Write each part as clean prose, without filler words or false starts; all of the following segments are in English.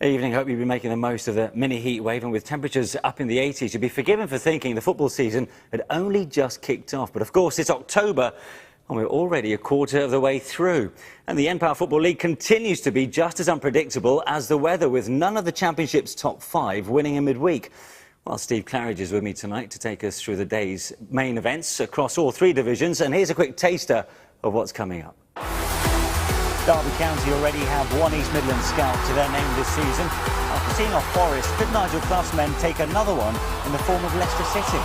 Evening, hope you'll be making the most of the mini heat wave, and with temperatures up in the 80s, you'll be forgiven for thinking the football season had only just kicked off. But of course, it's October and we're already a quarter of the way through. And the Empire Football League continues to be just as unpredictable as the weather, with none of the Championship's top 5 winning in midweek. Well, Steve Claridge is with me tonight to take us through the day's main events across all 3 divisions, and here's a quick taster of what's coming up. Derby County already have one East Midlands scout to their name this season. After seeing off Forest, could Nigel Clough's men take another one in the form of Leicester City?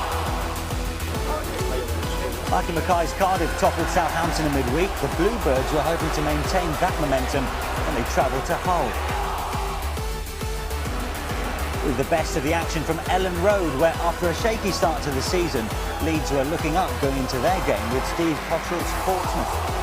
Mikey Mackay's Cardiff toppled Southampton in midweek. The Bluebirds were hoping to maintain that momentum when they travelled to Hull. With the best of the action from Ellen Road, where after a shaky start to the season, Leeds were looking up going into their game with Steve Cottrell's Portsmouth.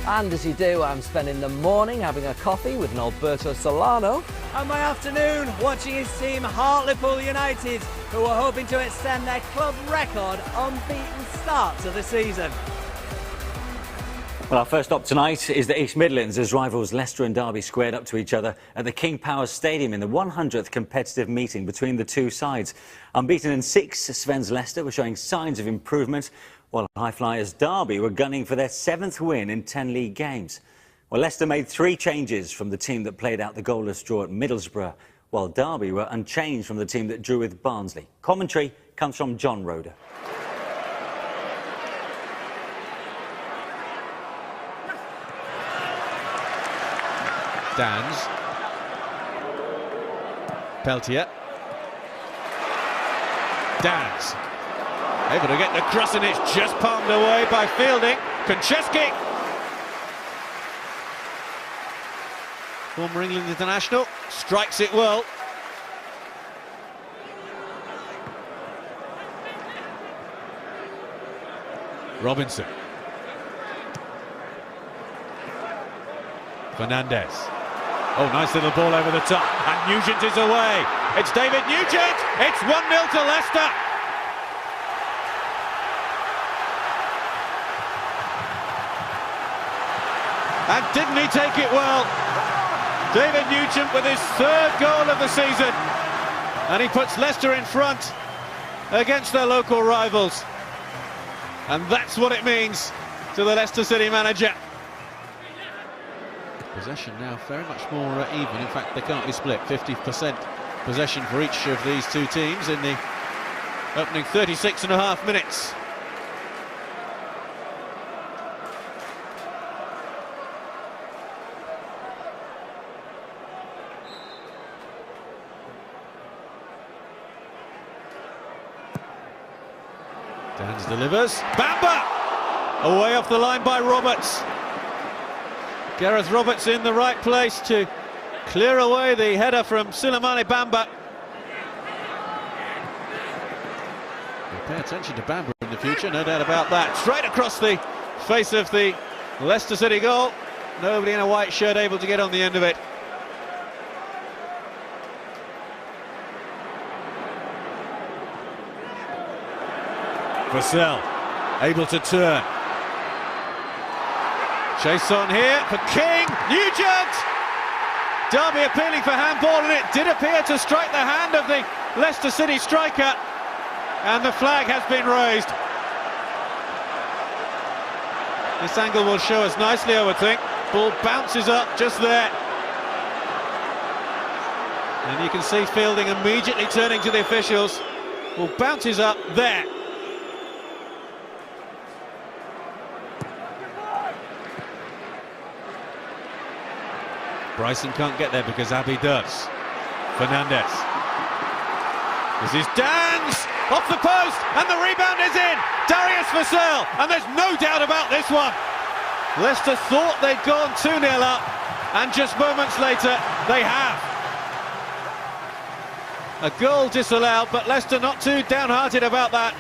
And as you do, I'm spending the morning having a coffee with an Alberto Solano. And my afternoon watching his team Hartlepool United, who are hoping to extend their club record unbeaten start to the season. Well, our first stop tonight is the East Midlands, as rivals Leicester and Derby squared up to each other at the King Power Stadium in the 100th competitive meeting between the two sides. Unbeaten in 6, Sven's Leicester were showing signs of improvement, while High Flyers Derby were gunning for their 7th win in 10 league games. Well, Leicester made 3 changes from the team that played out the goalless draw at Middlesbrough, while Derby were unchanged from the team that drew with Barnsley. Commentary comes from John Roeder. Dans. Peltier. Dans. Able to get the cross, and it's just palmed away by Fielding. Konchesky. Former England international. Strikes it well. Robinson. Fernandez. Oh, nice little ball over the top. And Nugent is away. It's David Nugent. It's 1-0 to Leicester. And didn't he take it well? David Nugent with his 3rd goal of the season. And he puts Leicester in front against their local rivals. And that's what it means to the Leicester City manager. Possession now very much more even. In fact, they can't be split. 50% possession for each of these two teams in the opening 36.5 minutes. Dans delivers. Bamba! Away off the line by Roberts. Gareth Roberts in the right place to clear away the header from Sulemani Bamba. We'll pay attention to Bamba in the future, no doubt about that. Straight across the face of the Leicester City goal. Nobody in a white shirt able to get on the end of it. Vassell able to turn. Chase on here for King. Nugent! Derby appealing for handball, and it did appear to strike the hand of the Leicester City striker. And the flag has been raised. This angle will show us nicely, I would think. Ball bounces up just there. And you can see Fielding immediately turning to the officials. Ball bounces up there. Bryson can't get there because Abbey does. Fernandez. This is Dans off the post, and the rebound is in. Darius Vassell, and there's no doubt about this one. Leicester thought they'd gone 2-0 up, and just moments later they have. A goal disallowed, but Leicester not too downhearted about that.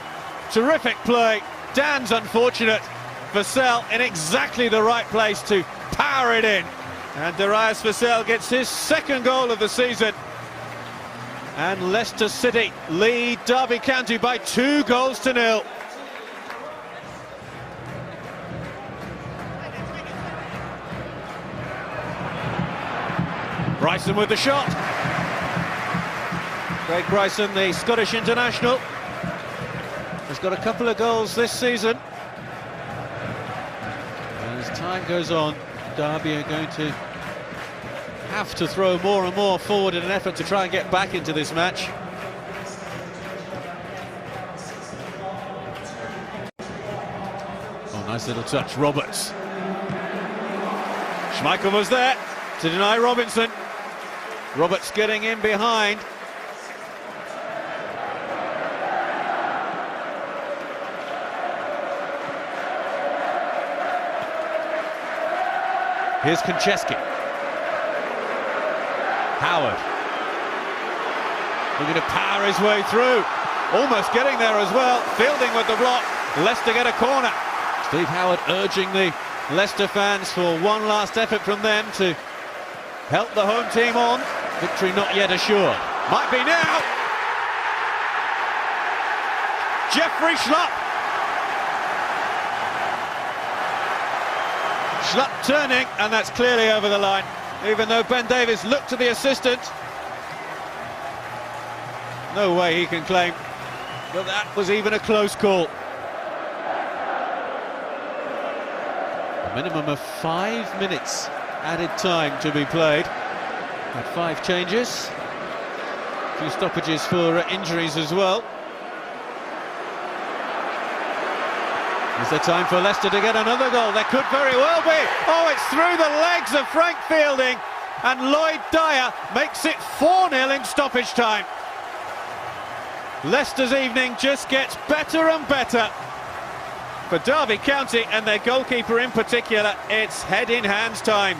Terrific play. Dans unfortunate. Vassell in exactly the right place to power it in. And Darius Vassell gets his 2nd goal of the season. And Leicester City lead Derby County by 2-0. Bryson with the shot. Craig Bryson, the Scottish international, has got a couple of goals this season. And as time goes on, Derby are going to have to throw more and more forward in an effort to try and get back into this match. Oh, nice little touch, Roberts. Schmeichel was there to deny Robinson. Roberts getting in behind. Here's Konchesky. Howard. Looking to power his way through. Almost getting there as well. Fielding with the block. Leicester get a corner. Steve Howard urging the Leicester fans for one last effort from them to help the home team on. Victory not yet assured. Might be now. Jeffrey Schlupp. Schlupp turning, and that's clearly over the line, even though Ben Davies looked to the assistant. No way he can claim that that was even a close call. A minimum of 5 minutes added time to be played. Had 5 changes, a few stoppages for injuries as well. Is there time for Leicester to get another goal? There could very well be. Oh, it's through the legs of Frank Fielding, and Lloyd Dyer makes it 4-0 in stoppage time. Leicester's evening just gets better and better. For Derby County and their goalkeeper in particular, it's head-in-hands time.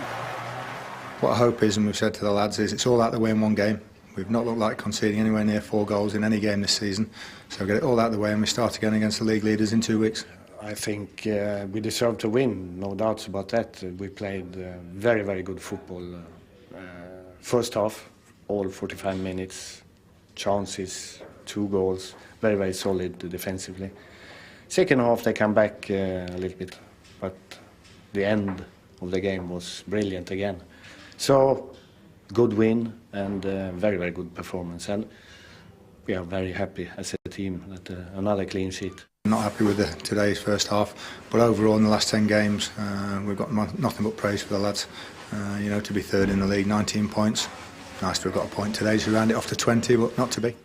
What I hope is, and we've said to the lads, is it's all out the way in one game. We've not looked like conceding anywhere near 4 goals in any game this season. So get it all out of the way and we start again against the league leaders in 2 weeks. I think we deserve to win, no doubts about that. We played very, very good football. First half, all 45 minutes, chances, 2 goals, very, very solid defensively. Second half, they come back a little bit, but the end of the game was brilliant again. So, good win and very, very good performance. And we are very happy as a team that another clean sheet. I'm not happy with today's first half, but overall in the last 10 games we've got nothing but praise for the lads. You know, to be third in the league, 19 points. Nice to have got a point today to round it off to 20, but not to be.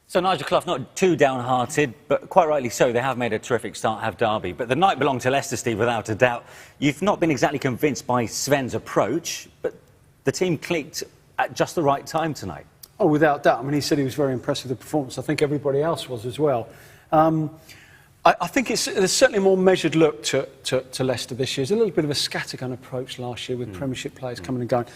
So Nigel Clough, not too downhearted, but quite rightly so. They have made a terrific start, have Derby. But the night belonged to Leicester, Steve, without a doubt. You've not been exactly convinced by Sven's approach, but the team clicked at just the right time tonight. Oh, without doubt. I mean, he said he was very impressed with the performance. I think everybody else was as well. I think there's certainly a more measured look to Leicester this year. There's a little bit of a scattergun approach last year with Premiership players coming and going.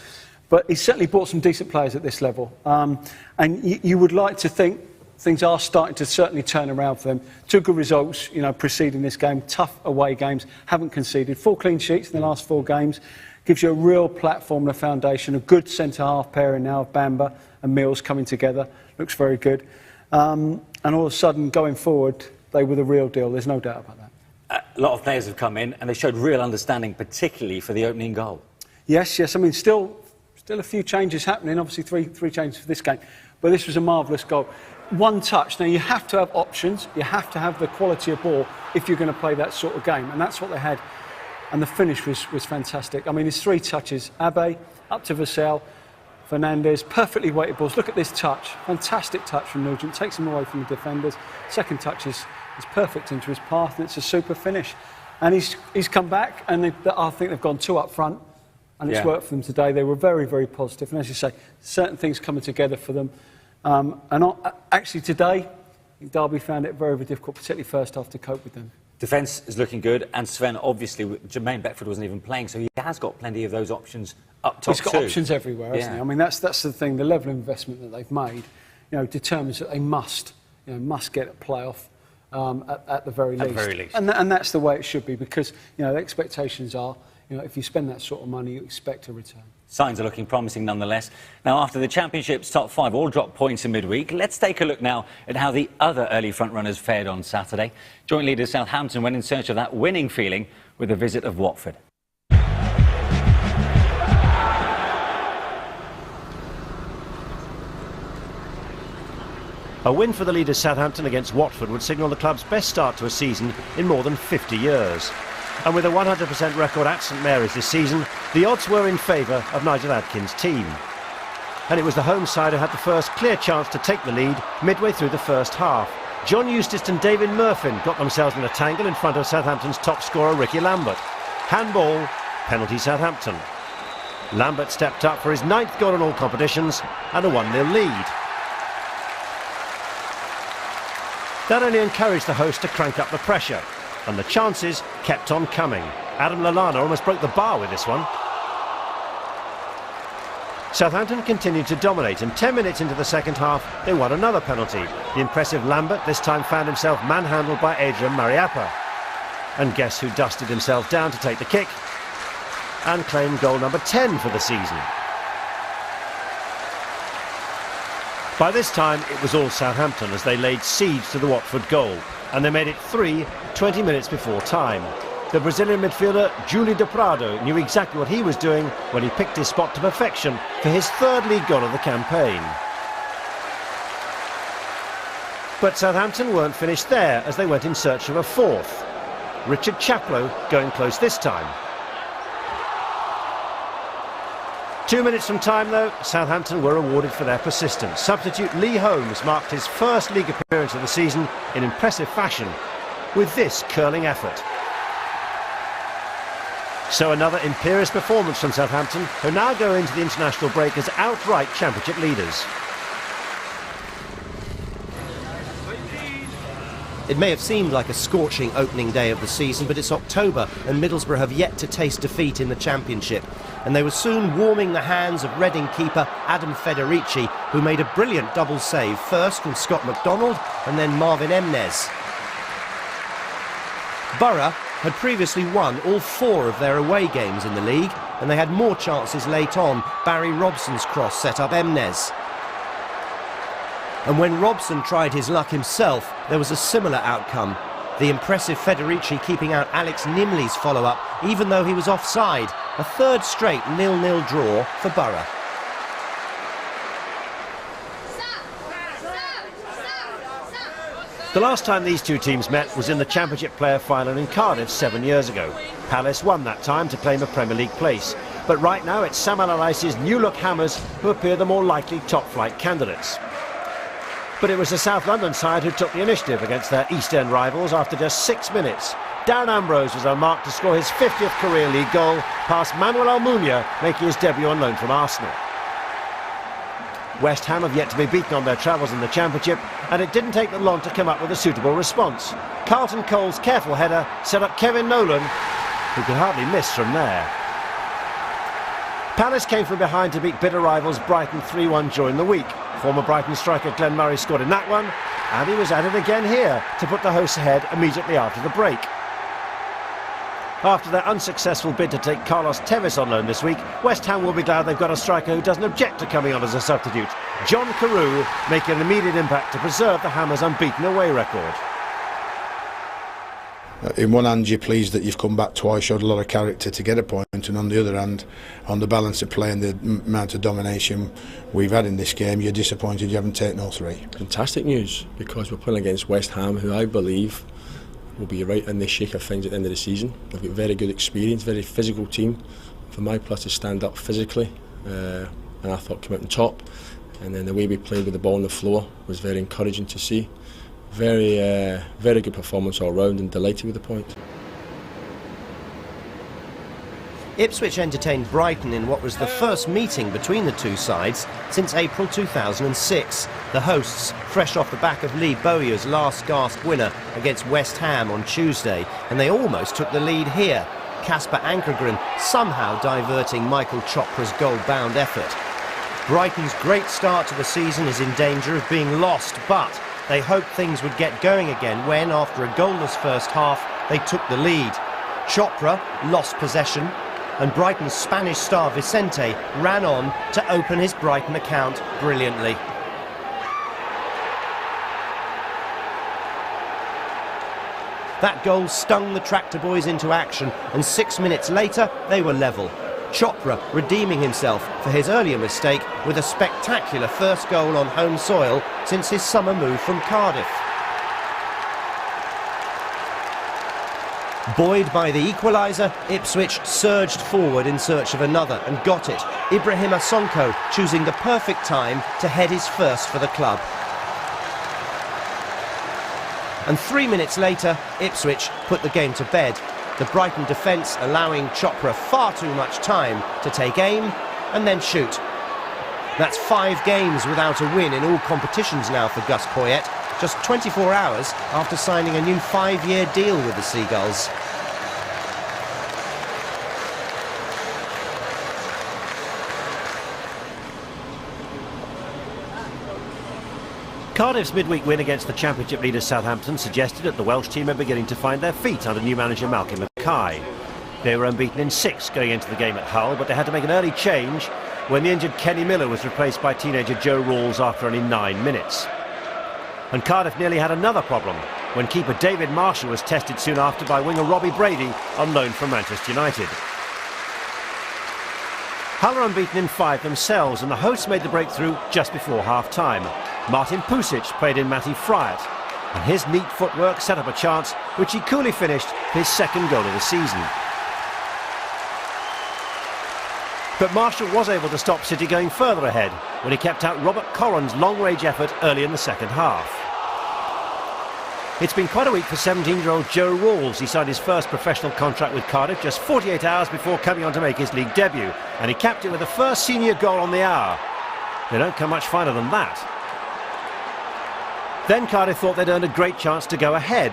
But he's certainly brought some decent players at this level. And you would like to think things are starting to certainly turn around for them. 2 good results, you know, preceding this game. Tough away games, haven't conceded. 4 clean sheets in the last 4 games. Gives you a real platform and a foundation. A good centre-half pairing now of Bamba and Mills coming together. Looks very good. And all of a sudden, going forward, they were the real deal. There's no doubt about that. A lot of players have come in and they showed real understanding, particularly for the opening goal. Yes. I mean, still a few changes happening. Obviously, three changes for this game. But this was a marvellous goal. 1 touch. Now, you have to have options. You have to have the quality of ball if you're going to play that sort of game. And that's what they had. And the finish was fantastic. I mean, there's 3 touches. Abe, up to Vassell, Fernandez, perfectly weighted balls. Look at this touch. Fantastic touch from Nugent. Takes him away from the defenders. Second touch is perfect into his path, and it's a super finish. And he's come back, and I think they've gone 2 up front, and it's worked for them today. They were very, very positive. And as you say, certain things coming together for them. Actually today, Derby found it very, very difficult, particularly first half, to cope with them. Defence is looking good, and Sven, obviously, Jermaine Beckford wasn't even playing, so he has got plenty of those options up top. He's got options everywhere, hasn't he? I mean, that's the thing. The level of investment that they've made, you know, determines that they must get a playoff at the very least. At the very least. And that's the way it should be, because, you know, the expectations are, you know, if you spend that sort of money, you expect a return. Signs are looking promising nonetheless. Now, after the Championship's top 5 all dropped points in midweek, let's take a look now at how the other early front-runners fared on Saturday. Joint leaders Southampton went in search of that winning feeling with a visit of Watford. A win for the leaders Southampton against Watford would signal the club's best start to a season in more than 50 years. And with a 100% record at St Mary's this season, the odds were in favour of Nigel Adkins' team. And it was the home side who had the first clear chance to take the lead midway through the first half. John Eustace and David Murphin got themselves in a tangle in front of Southampton's top scorer Ricky Lambert. Handball, penalty Southampton. Lambert stepped up for his 9th goal in all competitions and a 1-0 lead. That only encouraged the host to crank up the pressure, and the chances kept on coming. Adam Lallana almost broke the bar with this one. Southampton continued to dominate, and 10 minutes into the second half they won another penalty. The impressive Lambert this time found himself manhandled by Adrian Mariappa. And guess who dusted himself down to take the kick and claimed goal number 10 for the season. By this time it was all Southampton as they laid siege to the Watford goal, and they made it 3 20 minutes before time. The Brazilian midfielder Júlio de Prado knew exactly what he was doing when he picked his spot to perfection for his 3rd league goal of the campaign. But Southampton weren't finished there as they went in search of a 4th. Richard Chaplow going close this time. 2 minutes from time though, Southampton were rewarded for their persistence. Substitute Lee Holmes marked his first league appearance of the season in impressive fashion with this curling effort. So another imperious performance from Southampton, who now go into the international break as outright championship leaders. It may have seemed like a scorching opening day of the season, but it's October and Middlesbrough have yet to taste defeat in the Championship. And they were soon warming the hands of Reading keeper Adam Federici, who made a brilliant double save, first from Scott McDonald and then Marvin Emnes. Borough had previously won all 4 of their away games in the league, and they had more chances late on. Barry Robson's cross set up Emnes. And when Robson tried his luck himself, there was a similar outcome. The impressive Federici keeping out Alex Nimley's follow-up, even though he was offside. A 3rd straight 0-0 draw for Borough. The last time these two teams met was in the Championship Player Final in Cardiff 7 years ago. Palace won that time to claim a Premier League place. But right now it's Sam Allardyce's new-look Hammers who appear the more likely top-flight candidates. But it was the South London side who took the initiative against their East End rivals after just 6 minutes. Darren Ambrose was on mark to score his 50th career league goal, past Manuel Almunia, making his debut on loan from Arsenal. West Ham have yet to be beaten on their travels in the Championship, and it didn't take them long to come up with a suitable response. Carlton Cole's careful header set up Kevin Nolan, who could hardly miss from there. Palace came from behind to beat bitter rivals Brighton 3-1 during the week. Former Brighton striker Glenn Murray scored in that one, and he was at it again here to put the hosts ahead immediately after the break. After their unsuccessful bid to take Carlos Tevez on loan this week, West Ham will be glad they've got a striker who doesn't object to coming on as a substitute. John Carew making an immediate impact to preserve the Hammers' unbeaten away record. In one hand you're pleased that you've come back twice, showed a lot of character to get a point, and on the other hand, on the balance of play and the amount of domination we've had in this game, you're disappointed you haven't taken all 3. Fantastic news, because we're playing against West Ham, who I believe will be right in the shape of things at the end of the season. They've got very good experience, very physical team. For my plus to stand up physically, and I thought come out on top, and then the way we played with the ball on the floor was very encouraging to see. Very good performance all round, and delighted with the point. Ipswich entertained Brighton in what was the first meeting between the two sides since April 2006. The hosts, fresh off the back of Lee Bowyer's last gasp winner against West Ham on Tuesday, and they almost took the lead here. Kasper Ankergren somehow diverting Michael Chopra's goal-bound effort. Brighton's great start to the season is in danger of being lost, but they hoped things would get going again when, after a goalless first half, they took the lead. Chopra lost possession, and Brighton's Spanish star Vicente ran on to open his Brighton account brilliantly. That goal stung the Tractor Boys into action, and 6 minutes later they were level. Chopra redeeming himself for his earlier mistake with a spectacular first goal on home soil since his summer move from Cardiff. Buoyed by the equaliser, Ipswich surged forward in search of another and got it. Ibrahim Sonko choosing the perfect time to head his first for the club. And 3 minutes later, Ipswich put the game to bed. The Brighton defence allowing Chopra far too much time to take aim and then shoot. That's 5 games without a win in all competitions now for Gus Poyet, just 24 hours after signing a new 5-year deal with the Seagulls. Cardiff's midweek win against the Championship leader Southampton suggested that the Welsh team are beginning to find their feet under new manager Malcolm Mackay. They were unbeaten in 6 going into the game at Hull, but they had to make an early change when the injured Kenny Miller was replaced by teenager Joe Rawls after only 9 minutes. And Cardiff nearly had another problem when keeper David Marshall was tested soon after by winger Robbie Brady on loan from Manchester United. Hull are unbeaten in 5 themselves, and the hosts made the breakthrough just before half-time. Martin Pusic played in Matty Fryatt, and his neat footwork set up a chance which he coolly finished for his second goal of the season. But Marshall was able to stop City going further ahead when he kept out Robert Corran's long-range effort early in the second half. It's been quite a week for 17-year-old Joe Rawls. He signed his first professional contract with Cardiff just 48 hours before coming on to make his league debut, and he capped it with the first senior goal on the hour. They don't come much finer than that. Then Cardiff thought they'd earned a great chance to go ahead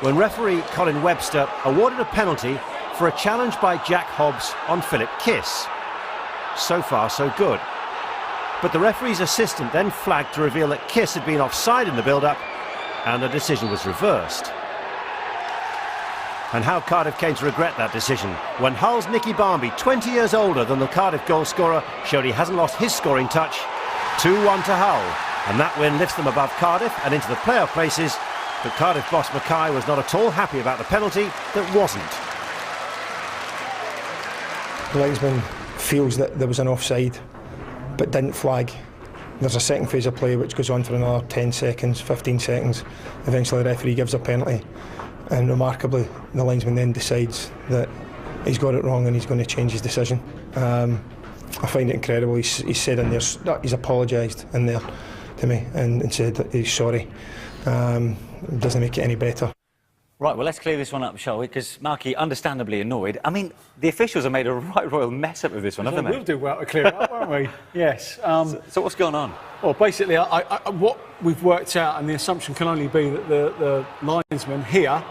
when referee Colin Webster awarded a penalty for a challenge by Jack Hobbs on Philip Kiss. So far, so good. But the referee's assistant then flagged to reveal that Kiss had been offside in the build-up, and the decision was reversed. And how Cardiff came to regret that decision when Hull's Nicky Barmby, 20 years older than the Cardiff goalscorer, showed he hasn't lost his scoring touch. 2-1 to Hull. And that win lifts them above Cardiff and into the playoff places. But Cardiff boss Mackay was not at all happy about the penalty that wasn't. The linesman feels that there was an offside but didn't flag. There's a second phase of play which goes on for another 10 seconds, 15 seconds. Eventually the referee gives a penalty, and remarkably the linesman then decides that he's got it wrong and he's going to change his decision. I find it incredible. He's said in there, he's apologised in there to me and said that he's sorry. Doesn't make it any better. Right, well, let's clear this one up, shall we? Because Marky, understandably annoyed. I mean, the officials have made a right royal mess up of this one, haven't they? We'll do well to clear it up, won't we? Yes. So what's going on? Well, basically, what we've worked out, and the assumption can only be that the linesman here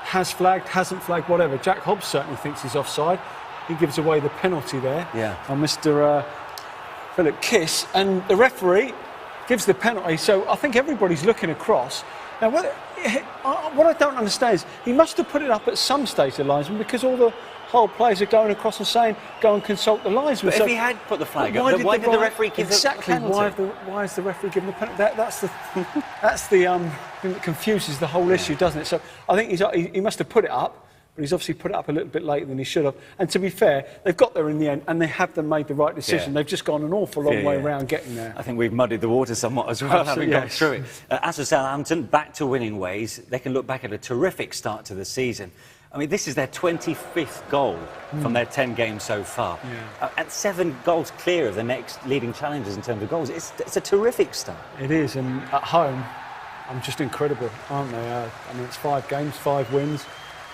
has flagged, hasn't flagged, whatever. Jack Hobbs certainly thinks he's offside. He gives away the penalty there on Mr. Philip Kiss, and the referee gives the penalty. So I think everybody's looking across. Now, what I don't understand is he must have put it up at some stage, the linesman, because all the Hull players are going across and saying, go and consult the linesman. But if he had put the flag up, why did the referee give the penalty? Why is the referee giving the penalty? That's the thing that confuses the whole issue, doesn't it? So I think he must have put it up, but he's obviously put it up a little bit later than he should have. And to be fair, they've got there in the end, and they have made the right decision. They've just gone an awful long way around getting there. I think we've muddied the water somewhat as well, having gone through it. As for Southampton, back to winning ways. They can look back at a terrific start to the season. I mean, this is their 25th goal from their 10 games so far. At 7 goals clear of the next leading challengers in terms of goals. It's a terrific start. It is, and at home, I'm just incredible, aren't they? I mean, it's 5 games, 5 wins.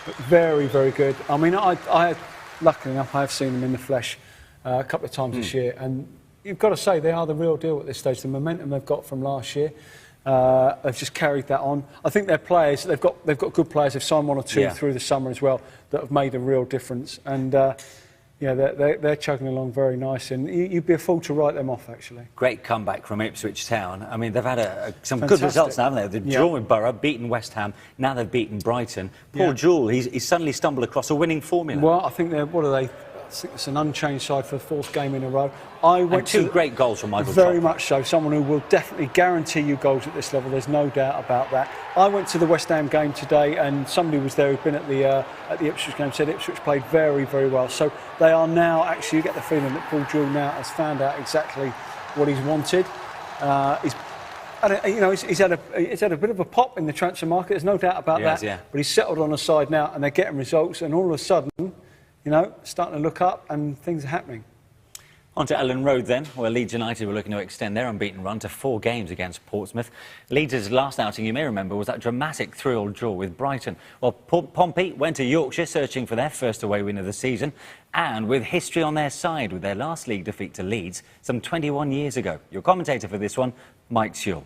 But very, very good. I mean, luckily enough, I have seen them in the flesh a couple of times this year, and you've got to say they are the real deal at this stage. The momentum they've got from last year, they've just carried that on. I think their players, they've got good players. They've signed 1 or 2 through the summer as well that have made a real difference, and they're chugging along very nicely, and you'd be a fool to write them off, actually. Great comeback from Ipswich Town. I mean, they've had some good results now, haven't they? They've drawn with Borough, beaten West Ham, now they've beaten Brighton. Poor Jewell, he's suddenly stumbled across a winning formula. Well, I think they're, what are they, think it's an unchanged side for the 4th game in a row. I went and 2 great goals from Michael. Very much so. Someone who will definitely guarantee you goals at this level. There's no doubt about that. I went to the West Ham game today, and somebody was there who'd been at the Ipswich game, said Ipswich played very, very well. So they are now actually. You get the feeling that Paul Jewell now has found out exactly what he's wanted. He's had a bit of a pop in the transfer market. There's no doubt about that. Yeah. But he's settled on a side now, and they're getting results. And all of a sudden, starting to look up, and things are happening. On to Ellen Road then, where Leeds United were looking to extend their unbeaten run to 4 games against Portsmouth. Leeds' last outing, you may remember, was that dramatic 3-all draw with Brighton. Well, Pompey went to Yorkshire searching for their first away win of the season, and with history on their side with their last league defeat to Leeds some 21 years ago. Your commentator for this one, Mike Sewell.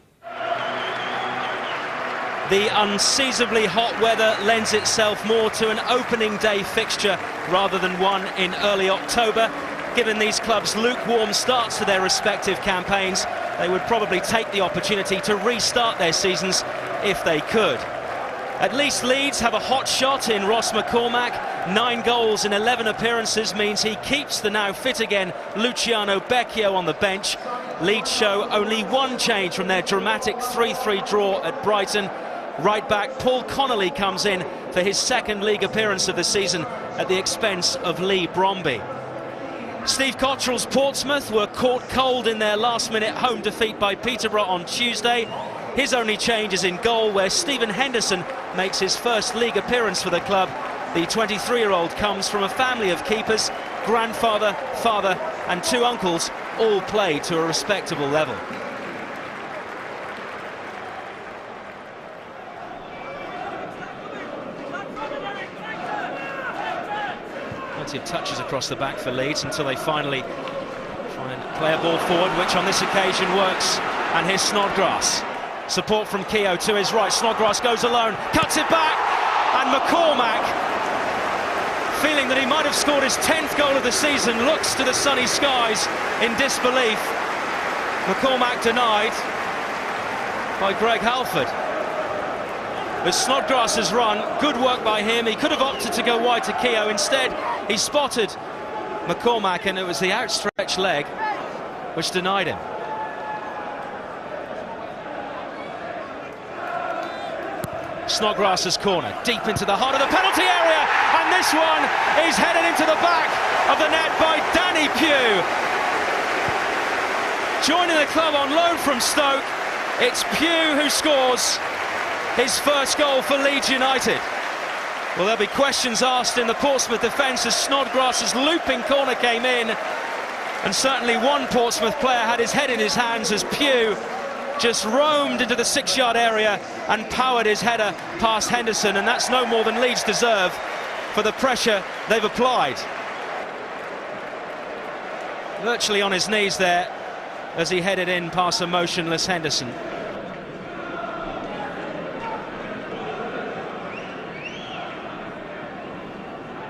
The unseasonably hot weather lends itself more to an opening day fixture rather than one in early October. Given these clubs' lukewarm starts to their respective campaigns, they would probably take the opportunity to restart their seasons if they could. At least Leeds have a hot shot in Ross McCormack. 9 goals in 11 appearances means he keeps the now fit again Luciano Becchio on the bench. Leeds show only 1 change from their dramatic 3-3 draw at Brighton. Right back Paul Connolly comes in for his 2nd league appearance of the season at the expense of Lee Bromby. Steve Cottrell's Portsmouth were caught cold in their last-minute home defeat by Peterborough on Tuesday. His only change is in goal, where Stephen Henderson makes his first league appearance for the club. The 23-year-old comes from a family of keepers. Grandfather, father and 2 uncles all play to a respectable level. Plenty of touches across the back for Leeds until they finally try and play a ball forward, which on this occasion works. And here's Snodgrass. Support from Keogh to his right. Snodgrass goes alone, cuts it back, and McCormack, feeling that he might have scored his 10th goal of the season, looks to the sunny skies in disbelief. McCormack denied by Greg Halford. But Snodgrass's run, good work by him. He could have opted to go wide to Keogh. Instead, he spotted McCormack, and it was the outstretched leg which denied him. Snodgrass's corner, deep into the heart of the penalty area, and this one is headed into the back of the net by Danny Pugh. Joining the club on loan from Stoke, it's Pugh who scores his first goal for Leeds United. Well, there'll be questions asked in the Portsmouth defence as Snodgrass's looping corner came in, and certainly one Portsmouth player had his head in his hands as Pugh just roamed into the 6-yard area and powered his header past Henderson, and that's no more than Leeds deserve for the pressure they've applied. Virtually on his knees there as he headed in past a motionless Henderson.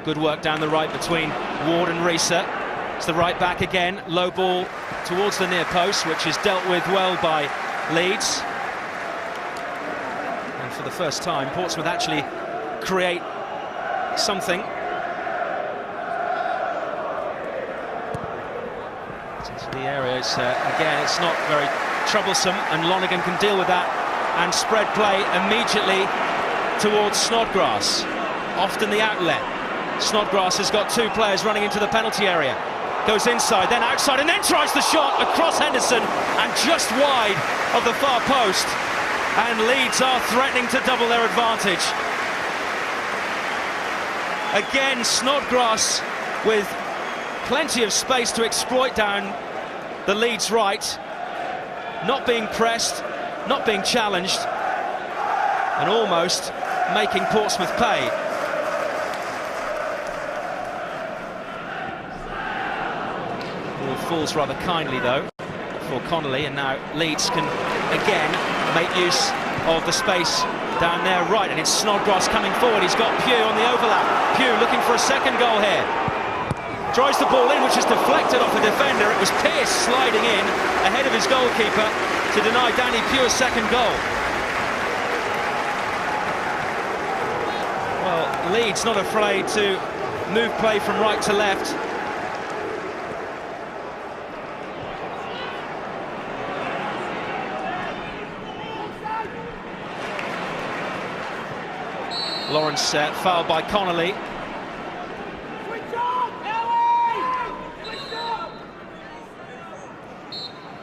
Good work down the right between Ward and Risa. It's the right back again, low ball towards the near post, which is dealt with well by Leeds. And for the first time, Portsmouth actually create something. Into the area, again, it's not very troublesome, and Lonergan can deal with that and spread play immediately towards Snodgrass. Often the outlet. Snodgrass has got 2 players running into the penalty area. Goes inside, then outside, and then tries the shot across Henderson and just wide of the far post. And Leeds are threatening to double their advantage. Again, Snodgrass with plenty of space to exploit down the Leeds right. Not being pressed, not being challenged, and almost making Portsmouth pay. Falls rather kindly though for Connolly, and now Leeds can again make use of the space down there right, and it's Snodgrass coming forward. He's got Pugh on the overlap. Pugh looking for a second goal here. Drives the ball in, which is deflected off the defender. It was Pearce sliding in ahead of his goalkeeper to deny Danny Pugh a second goal. Well, Leeds not afraid to move play from right to left. Lawrence fouled by Connolly.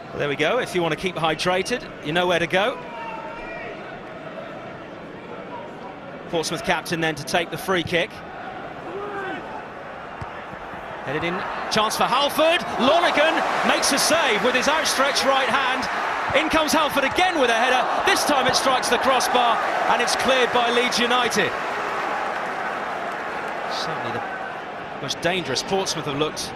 Well, there we go. If you want to keep hydrated, you know where to go. Portsmouth captain then to take the free kick. Headed in, chance for Halford. Lonergan makes a save with his outstretched right hand. In comes Halford again with a header. This time it strikes the crossbar and it's cleared by Leeds United. Certainly the most dangerous Portsmouth have looked.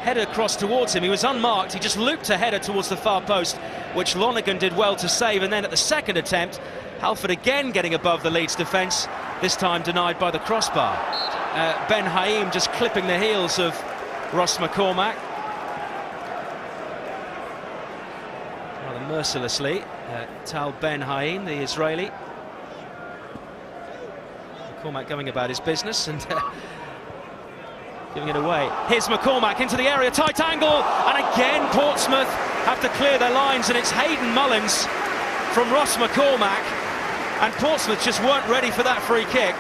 Header crossed towards him, he was unmarked, he just looped a header towards the far post, which Lonergan did well to save, and then at the second attempt, Halford again getting above the Leeds defence, this time denied by the crossbar. Ben Haim just clipping the heels of Ross McCormack. Rather mercilessly, Tal Ben Haim, the Israeli. McCormack going about his business and giving it away. Here's McCormack into the area, tight angle, and again Portsmouth have to clear their lines, and it's Hayden Mullins from Ross McCormack, and Portsmouth just weren't ready for that free kick.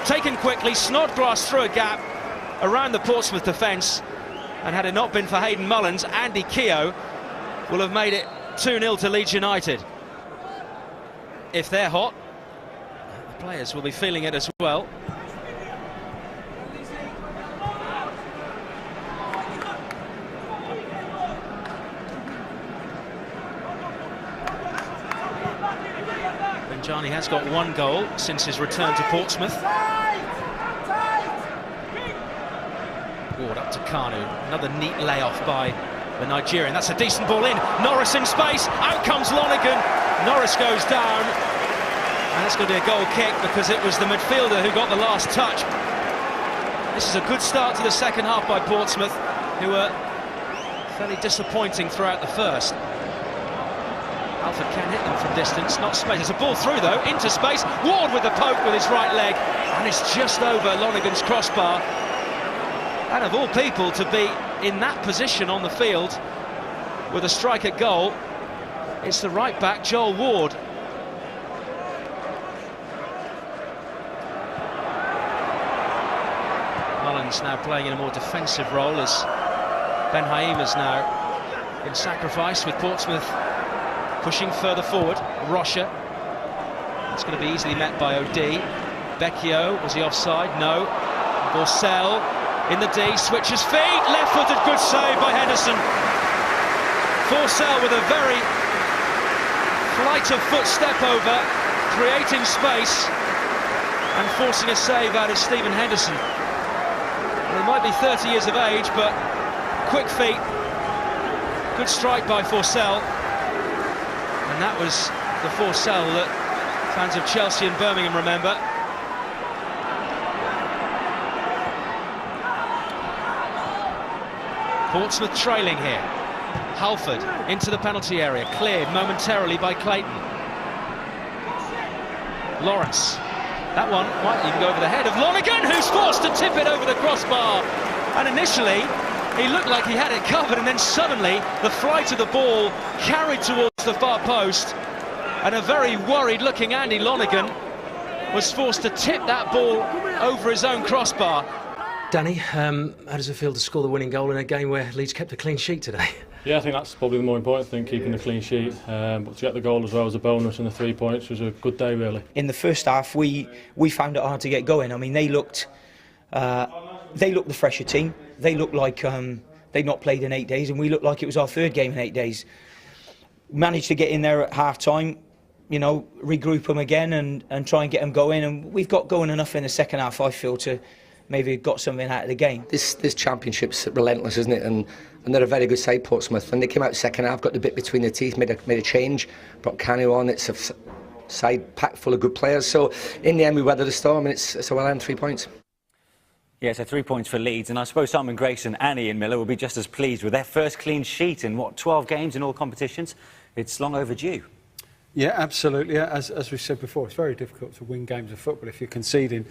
Taken quickly, Snodgrass through a gap around the Portsmouth defence, and had it not been for Hayden Mullins, Andy Keogh will have made it 2-0 to Leeds United. If they're hot, the players will be feeling it as well. Benjani has got one goal since his return to Portsmouth. Ward up to Kanu, another neat layoff by the Nigerian. That's a decent ball in. Norris in space, out comes Lonergan. Norris goes down, and it's going to be a goal kick because it was the midfielder who got the last touch. This is a good start to the second half by Portsmouth, who were fairly disappointing throughout the first. Alford can hit them from distance, not space. There's a ball through though, into space. Ward with the poke with his right leg, and it's just over Lonergan's crossbar. And of all people to be in that position on the field with a strike at goal, it's the right back, Joel Ward. Mullins now playing in a more defensive role as Ben Haim has now been sacrificed, with Portsmouth pushing further forward. Rocha, it's going to be easily met by O'D. Becchio, was he offside? No. Borsell in the D, switches feet, left-footed, good save by Henderson. Forsell with a very flight of foot step over, creating space and forcing a save out of Stephen Henderson. Well, he might be 30 years of age, but quick feet, good strike by Forsell. And that was the Forsell that fans of Chelsea and Birmingham remember. Portsmouth trailing here. Halford into the penalty area, cleared momentarily by Clayton. Lawrence, that one might even go over the head of Lonergan, who's forced to tip it over the crossbar. And initially he looked like he had it covered, and then suddenly the flight of the ball carried towards the far post, and a very worried looking Andy Lonergan was forced to tip that ball over his own crossbar. Danny, how does it feel to score the winning goal in a game where Leeds kept a clean sheet today? Yeah, I think that's probably the more important thing, keeping the clean sheet. But to get the goal as well as a bonus and the 3 points was a good day, really. In the first half, we found it hard to get going. I mean, they looked the fresher team. They looked like they'd not played in 8 days, and we looked like it was our third game in 8 days. Managed to get in there at half-time, you know, regroup them again and try and get them going. And we've got going enough in the second half, I feel, to maybe got something out of the game. This championship's relentless, isn't it? And they're a very good side, Portsmouth. When they came out second half, got the bit between the teeth, made a change, brought Kanu on. It's a side packed full of good players. So in the end, we weathered the storm, and it's a well-earned 3 points. Yeah, so 3 points for Leeds, and I suppose Simon Grayson and Ian Miller will be just as pleased with their first clean sheet in, 12 games in all competitions. It's long overdue. Yeah, absolutely. As we said before, it's very difficult to win games of football if you're conceding,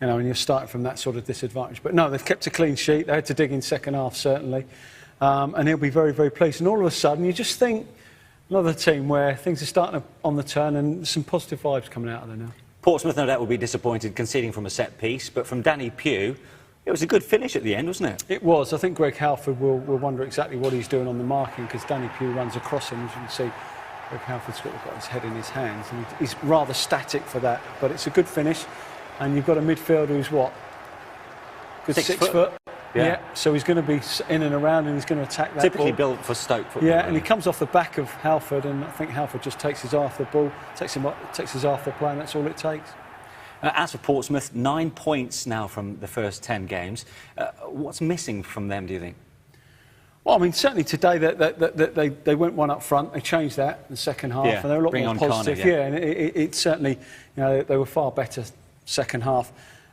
you know, and you're starting from that sort of disadvantage. But no, they've kept a clean sheet. They had to dig in second half, certainly. And he'll be very, very pleased. And all of a sudden, you just think another team where things are starting on the turn and some positive vibes coming out of there now. Portsmouth no doubt will be disappointed conceding from a set piece, but from Danny Pugh, it was a good finish at the end, wasn't it? It was. I think Greg Halford will wonder exactly what he's doing on the marking, because Danny Pugh runs across him. As you can see, Greg Halford's got his head in his hands, and he's rather static for that. But it's a good finish, and you've got a midfielder who's what? Good 6 foot. Yeah. So he's going to be in and around, and he's going to attack that Typically ball. built for Stoke football. Yeah, and he comes off the back of Halford, and I think Halford just takes his eye off the ball, takes his eye off the play, and that's all it takes. As for Portsmouth, 9 points now from the first 10 games. What's missing from them, do you think? Well, I mean, certainly today they went one up front. They changed that in the second half, and they were a lot more positive. And it certainly, they were far better second half.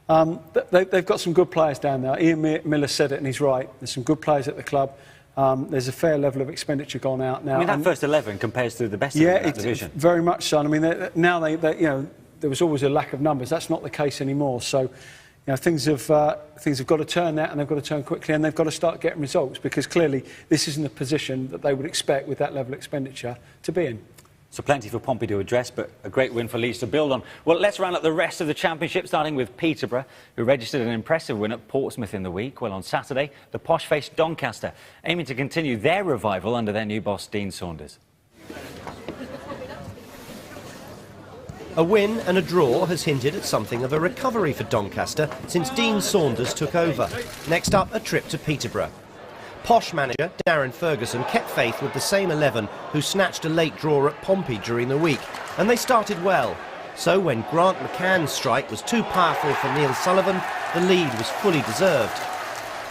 They've got some good players down there. Ian Miller said it, and he's right. There's some good players at the club. There's a fair level of expenditure gone out now. I mean, that first 11 compares to the best of that division. Very much so. I mean, there was always a lack of numbers. That's not the case anymore. So, things have got to turn that, and they've got to turn quickly, and they've got to start getting results, because clearly this isn't a position that they would expect with that level of expenditure to be in. So plenty for Pompey to address, but a great win for Leeds to build on. Well, let's round up the rest of the Championship, starting with Peterborough, who registered an impressive win at Portsmouth in the week. Well, on Saturday, the posh faced Doncaster, aiming to continue their revival under their new boss, Dean Saunders. A win and a draw has hinted at something of a recovery for Doncaster since Dean Saunders took over. Next up, a trip to Peterborough. Posh manager Darren Ferguson kept faith with the same 11 who snatched a late draw at Pompey during the week, and they started well. So when Grant McCann's strike was too powerful for Neil Sullivan, the lead was fully deserved.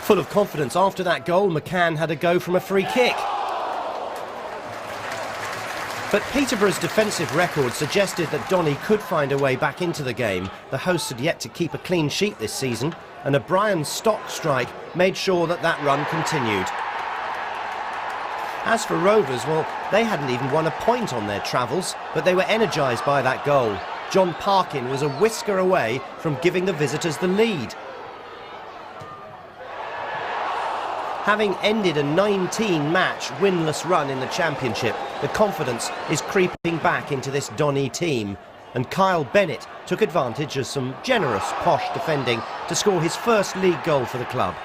Full of confidence after that goal, McCann had a go from a free kick. But Peterborough's defensive record suggested that Donny could find a way back into the game. The hosts had yet to keep a clean sheet this season, and a Brian Stock strike made sure that that run continued. As for Rovers, well, they hadn't even won a point on their travels, but they were energised by that goal. John Parkin was a whisker away from giving the visitors the lead. Having ended a 19-match winless run in the Championship, the confidence is creeping back into this Donny team. And Kyle Bennett took advantage of some generous Posh defending to score his first league goal for the club.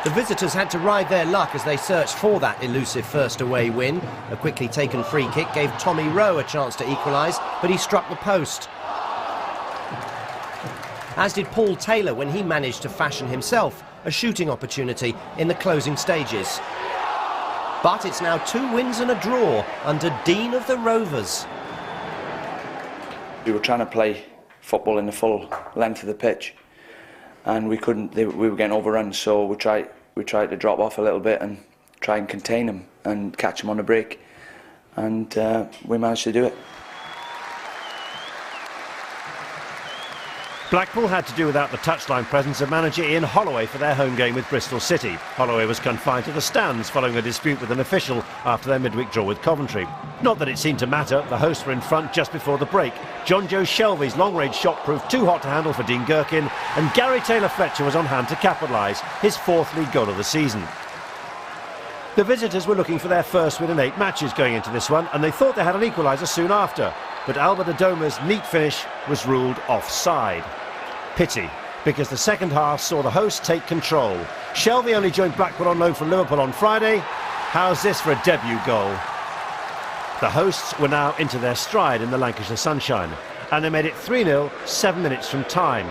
The visitors had to ride their luck as they searched for that elusive first away win. A quickly taken free kick gave Tommy Rowe a chance to equalise, but he struck the post. As did Paul Taylor when he managed to fashion himself a shooting opportunity in the closing stages. But it's now 2 wins and a draw under Dean of the Rovers. We were trying to play football in the full length of the pitch, and we couldn't. We were getting overrun, so we tried to drop off a little bit and try and contain them and catch them on the break, and we managed to do it. Blackpool had to do without the touchline presence of manager Ian Holloway for their home game with Bristol City. Holloway was confined to the stands following a dispute with an official after their midweek draw with Coventry. Not that it seemed to matter, the hosts were in front just before the break. John Joe Shelby's long-range shot proved too hot to handle for Dean Gherkin, and Gary Taylor-Fletcher was on hand to capitalise, his 4th league goal of the season. The visitors were looking for their first win in 8 matches going into this one, and they thought they had an equaliser soon after. But Albert Adoma's neat finish was ruled offside. Pity, because the second half saw the hosts take control. Shelby only joined Blackpool on loan from Liverpool on Friday. How's this for a debut goal? The hosts were now into their stride in the Lancashire sunshine, and they made it 3-0 7 minutes from time.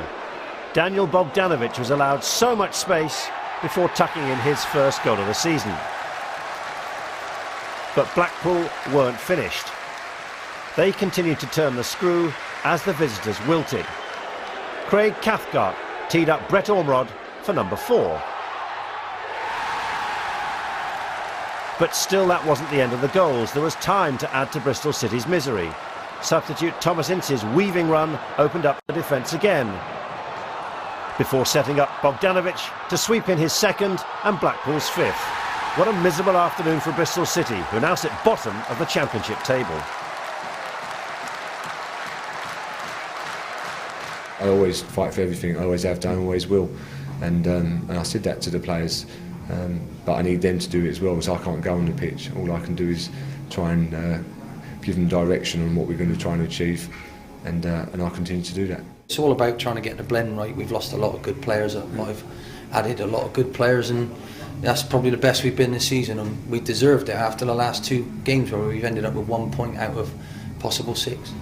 Daniel Bogdanovic was allowed so much space before tucking in his first goal of the season. But Blackpool weren't finished. They continued to turn the screw as the visitors wilted. Craig Cathcart teed up Brett Ormerod for number 4. But still that wasn't the end of the goals. There was time to add to Bristol City's misery. Substitute Thomas Ince's weaving run opened up the defence again, before setting up Bogdanovic to sweep in his 2nd and Blackpool's 5th. What a miserable afternoon for Bristol City, who now sit bottom of the Championship table. I always fight for everything. I always have done, always will, and I said that to the players. But I need them to do it as well, so I can't go on the pitch. All I can do is try and give them direction on what we're going to try and achieve. and I'll continue to do that. It's all about trying to get the blend right. We've lost a lot of good players. I've added a lot of good players, and that's probably the best we've been this season, and we deserved it after the last 2 games where we've ended up with 1 point out of possible 6.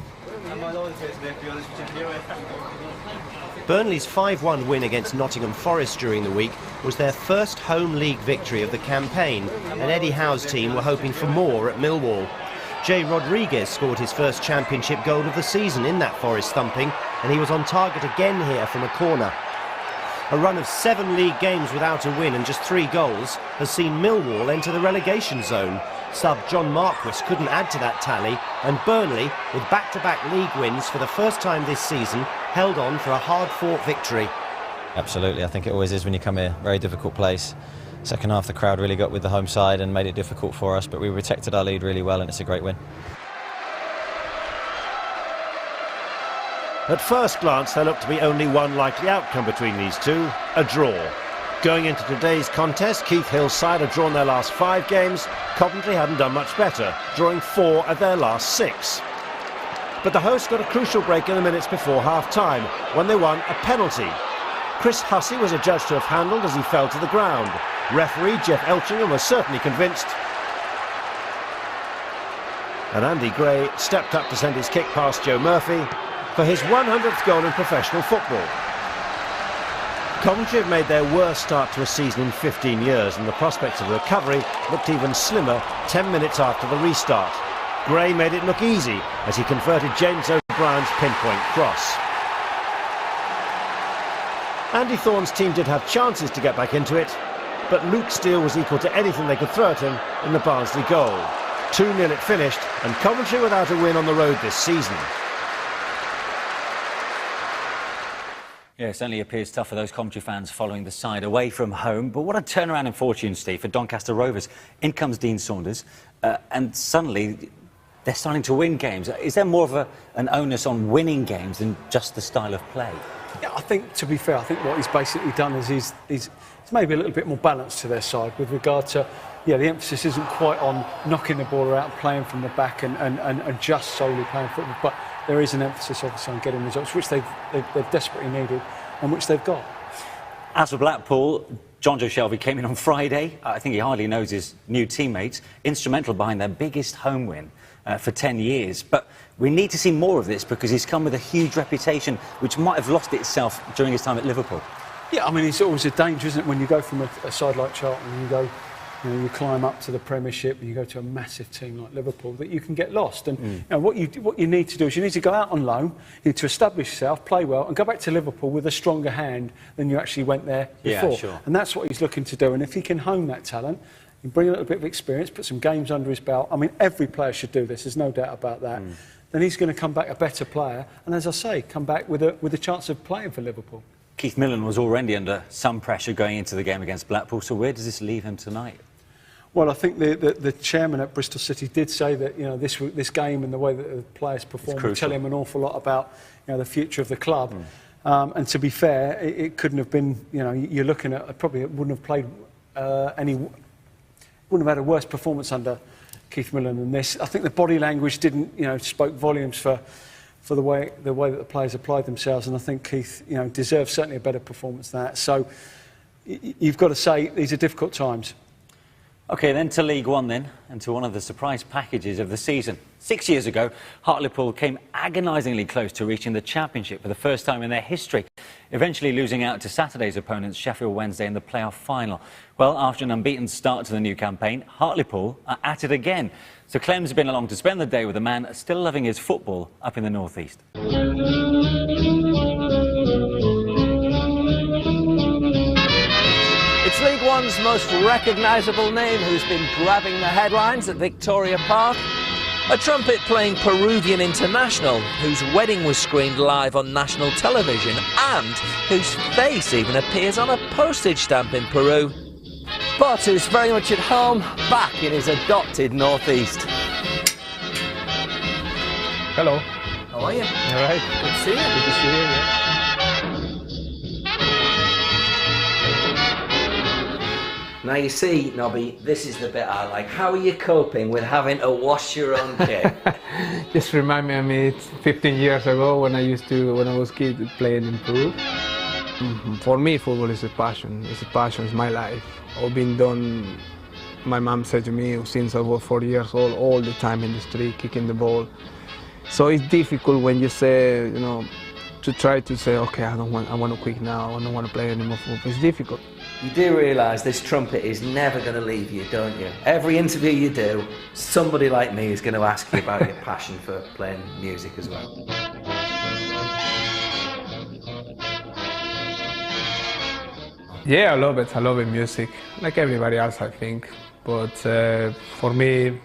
Burnley's 5-1 win against Nottingham Forest during the week was their first home league victory of the campaign, and Eddie Howe's team were hoping for more at Millwall. Jay Rodriguez scored his first championship goal of the season in that Forest thumping, and he was on target again here from a corner. A run of 7 league games without a win and just 3 goals has seen Millwall enter the relegation zone. Sub John Marquis couldn't add to that tally, and Burnley, with back-to-back league wins for the first time this season, held on for a hard-fought victory. Absolutely, I think it always is when you come here. Very difficult place. Second half the crowd really got with the home side and made it difficult for us, but we protected our lead really well, and it's a great win. At first glance, there looked to be only one likely outcome between these two, a draw. Going into today's contest, Keith Hill's side had drawn their last 5 games. Coventry hadn't done much better, drawing 4 of their last 6. But the hosts got a crucial break in the minutes before half-time, when they won a penalty. Chris Hussey was adjudged to have handled as he fell to the ground. Referee Jeff Elchingham was certainly convinced. And Andy Gray stepped up to send his kick past Joe Murphy for his 100th goal in professional football. Coventry have made their worst start to a season in 15 years, and the prospects of recovery looked even slimmer 10 minutes after the restart. Gray made it look easy as he converted James O'Brien's pinpoint cross. Andy Thorne's team did have chances to get back into it, but Luke Steele was equal to anything they could throw at him in the Barnsley goal. 2-0 it finished, and Coventry without a win on the road this season. Yeah, it certainly appears tough for those Coventry fans following the side away from home. But what a turnaround in fortune, Steve, for Doncaster Rovers. In comes Dean Saunders, and suddenly they're starting to win games. Is there more of an onus on winning games than just the style of play? Yeah, I think, to be fair, I think what he's basically done is he's maybe a little bit more balanced to their side with regard to, yeah, the emphasis isn't quite on knocking the ball out and playing from the back and just solely playing football, but there is an emphasis obviously on getting results, which they've desperately needed and which they've got. As for Blackpool, John Joe Shelby came in on Friday. I think he hardly knows his new teammates. Instrumental behind their biggest home win for 10 years. But we need to see more of this because he's come with a huge reputation which might have lost itself during his time at Liverpool. Yeah, I mean, it's always a danger, isn't it, when you go from a side like Charlton and you climb up to the Premiership and you go to a massive team like Liverpool, that you can get lost. And you know, what you need to do is you need to go out on loan, you need to establish yourself, play well, and go back to Liverpool with a stronger hand than you actually went there before. Yeah, sure. And that's what he's looking to do. And if he can hone that talent, he bring a little bit of experience, put some games under his belt. I mean, every player should do this. There's no doubt about that. Then he's going to come back a better player, and as I say, come back with a chance of playing for Liverpool. Keith Millen was already under some pressure going into the game against Blackpool. So where does this leave him tonight? Well, I think the chairman at Bristol City did say that, you know, this game and the way that the players perform will tell him an awful lot about, you know, the future of the club. And to be fair, it couldn't have been, you know, you're looking at probably wouldn't have played wouldn't have had a worse performance under Keith Millen than this. I think the body language didn't, you know, spoke volumes for the way that the players applied themselves, and I think Keith, you know, deserves certainly a better performance than that. So you've got to say these are difficult times. OK, then to League One then, and to one of the surprise packages of the season. 6 years ago, Hartlepool came agonisingly close to reaching the Championship for the first time in their history, eventually losing out to Saturday's opponents Sheffield Wednesday in the playoff final. Well, after an unbeaten start to the new campaign, Hartlepool are at it again. So Clem's been along to spend the day with a man still loving his football up in the northeast. It's League One's most recognisable name who's been grabbing the headlines at Victoria Park. A trumpet-playing Peruvian international whose wedding was screened live on national television and whose face even appears on a postage stamp in Peru. But who's very much at home back in his adopted northeast. Hello. How are you? All right. Good to see you. Good to see you, yeah. Now you see, Nobby, this is the bit I like. How are you coping with having to wash your own kit? Just remind me of me 15 years ago when I was a kid playing in Peru. For me, football is a passion. It's a passion. It's my life. I've been done. My mom said to me since I was 4 years old, all the time in the street, kicking the ball. So it's difficult when you say, you know, to try to say, okay, I want to quit now. I don't want to play anymore football. It's difficult. You do realise this trumpet is never going to leave you, don't you? Every interview you do, somebody like me is going to ask you about your passion for playing music as well. Yeah, I love it. I love it, music, like everybody else, I think. But for me,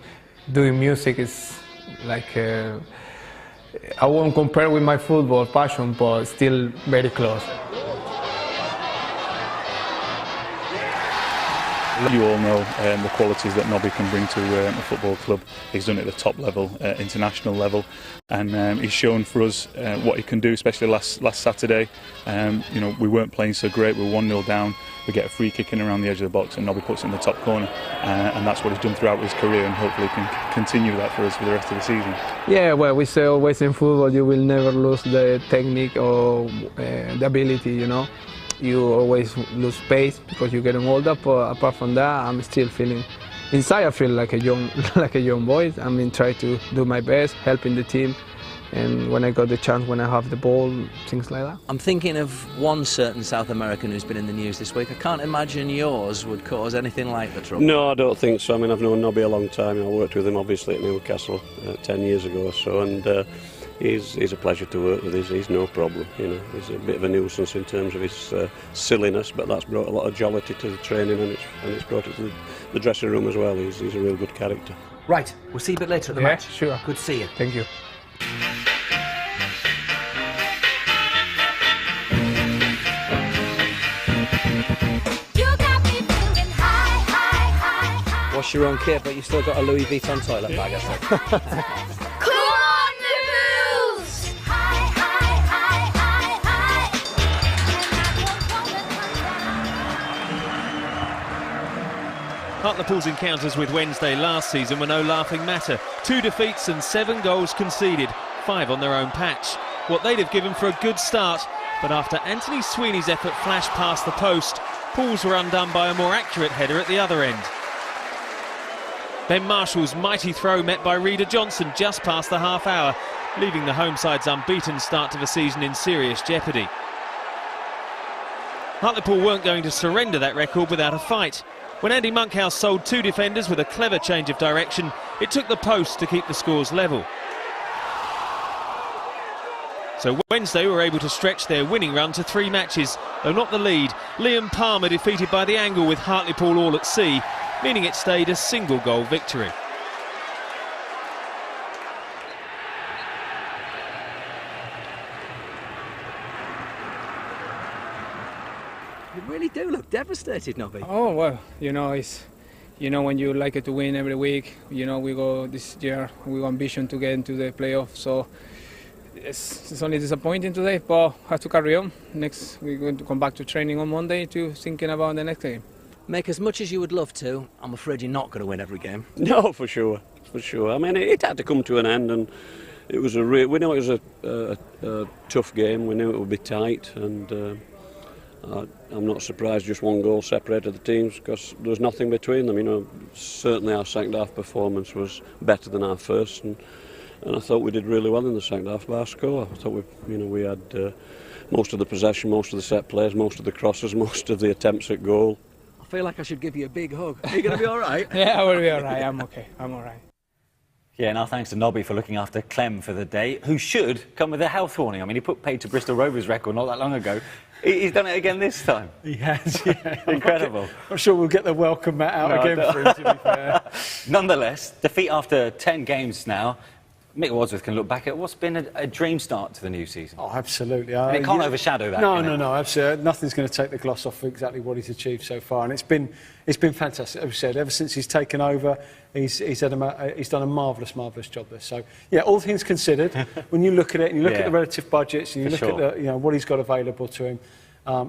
doing music is like, I won't compare with my football passion, but still very close. You all know the qualities that Nobby can bring to a football club. He's done it at the top level, international level, and he's shown for us what he can do, especially last Saturday. You know, we weren't playing so great, we were 1-0 down, we get a free kick in around the edge of the box and Nobby puts it in the top corner, and that's what he's done throughout his career, and hopefully can continue that for us for the rest of the season. Yeah, well, we say always in football you will never lose the technique or the ability, you know. You always lose pace because you're getting older, but apart from that, I'm still feeling, inside I feel like a young boy. I mean, try to do my best, helping the team, and when I got the chance, when I have the ball, things like that. I'm thinking of one certain South American who's been in the news this week. I can't imagine yours would cause anything like the trouble. No, I don't think so. I mean, I've known Nobby a long time. I worked with him obviously at Newcastle 10 years ago or so, and he's a pleasure to work with. He's no problem, you know. He's a bit of a nuisance in terms of his silliness, but that's brought a lot of jollity to the training, and it's brought it to the dressing room as well. He's a real good character. Right, we'll see you a bit later at the match. Sure. Good to see you. Thank you. Wash your own kit, but you've still got a Louis Vuitton toilet bag, I think. Hartlepool's encounters with Wednesday last season were no laughing matter. 2 defeats and 7 goals conceded, 5 on their own patch. What they'd have given for a good start, but after Anthony Sweeney's effort flashed past the post, Pools were undone by a more accurate header at the other end. Ben Marshall's mighty throw met by Reeder Johnson just past the half hour, leaving the home side's unbeaten start to the season in serious jeopardy. Hartlepool weren't going to surrender that record without a fight. When Andy Monkhouse sold 2 defenders with a clever change of direction, it took the post to keep the scores level. So Wednesday were able to stretch their winning run to 3 matches, though not the lead. Liam Palmer defeated by the angle with Hartlepool all at sea, meaning it stayed a single-goal victory. You really do look devastated, Nobby. Oh, well, you know, when you like it to win every week, you know, we go this year, we got ambition to get into the playoffs, so it's only disappointing today, but have to carry on. Next, we're going to come back to training on Monday to thinking about the next game. Make as much as you would love to, I'm afraid you're not going to win every game. No, for sure. I mean, it had to come to an end, and it was we knew it was a tough game. We knew it would be tight, and I'm not surprised just 1 goal separated the teams, because there was nothing between them. You know, certainly our second half performance was better than our first, and I thought we did really well in the second half by our score. I thought we had most of the possession, most of the set plays, most of the crosses, most of the attempts at goal. I feel like I should give you a big hug. Are you going to be all right? Yeah, I will be all right. I'm okay. I'm all right. Yeah, and our thanks to Nobby for looking after Clem for the day, who should come with a health warning. I mean, he put paid to Bristol Rovers record not that long ago. He's done it again this time. He has, yeah. Incredible. I'm sure we'll get the welcome mat out again for him, to be fair. Nonetheless, defeat after 10 games now. Mick Wadsworth can look back at what's been a dream start to the new season. Oh, absolutely. And it can't overshadow that. No, absolutely. Nothing's going to take the gloss off exactly what he's achieved so far, and it's been fantastic. As we said, ever since he's taken over, he's done a marvellous job there. So, yeah, all things considered, when you look at it and you look at the relative budgets and you look at what he's got available to him,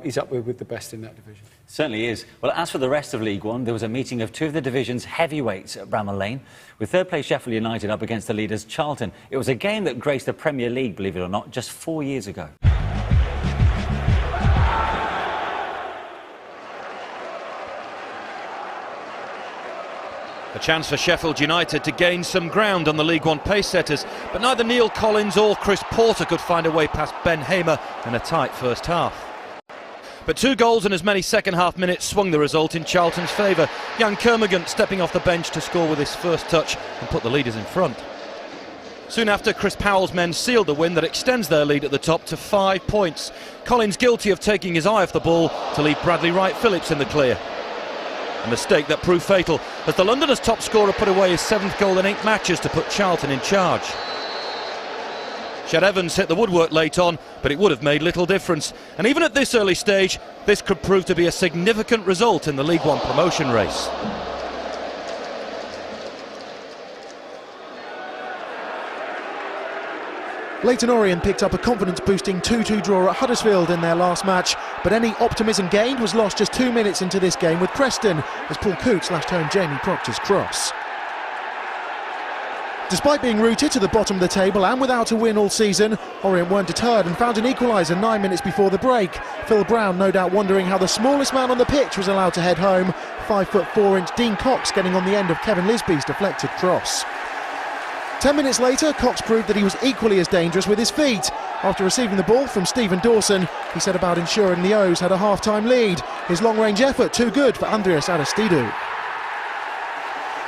he's up with the best in that division. Certainly is. Well, as for the rest of League One, there was a meeting of two of the division's heavyweights at Bramall Lane, with third-place Sheffield United up against the leaders Charlton. It was a game that graced the Premier League, believe it or not, just 4 years ago. A chance for Sheffield United to gain some ground on the League One pace-setters, but neither Neil Collins or Chris Porter could find a way past Ben Hamer in a tight first half. But 2 goals in as many second-half minutes swung the result in Charlton's favour. Jan Kermorgant stepping off the bench to score with his first touch and put the leaders in front. Soon after, Chris Powell's men sealed the win that extends their lead at the top to 5 points. Collins guilty of taking his eye off the ball to leave Bradley Wright-Phillips in the clear. A mistake that proved fatal as the Londoners' top scorer put away his 7th goal in 8 matches to put Charlton in charge. Shed Evans hit the woodwork late on, but it would have made little difference. And even at this early stage, this could prove to be a significant result in the League One promotion race. Leyton Orient picked up a confidence-boosting 2-2 draw at Huddersfield in their last match, but any optimism gained was lost just 2 minutes into this game with Preston, as Paul Coote lashed home Jamie Proctor's cross. Despite being rooted to the bottom of the table and without a win all season, Orient weren't deterred and found an equaliser 9 minutes before the break. Phil Brown no doubt wondering how the smallest man on the pitch was allowed to head home, 5'4" Dean Cox getting on the end of Kevin Lisby's deflected cross. 10 minutes later, Cox proved that he was equally as dangerous with his feet. After receiving the ball from Stephen Dawson, he set about ensuring the O's had a half-time lead. His long-range effort too good for Andreas Aristidou.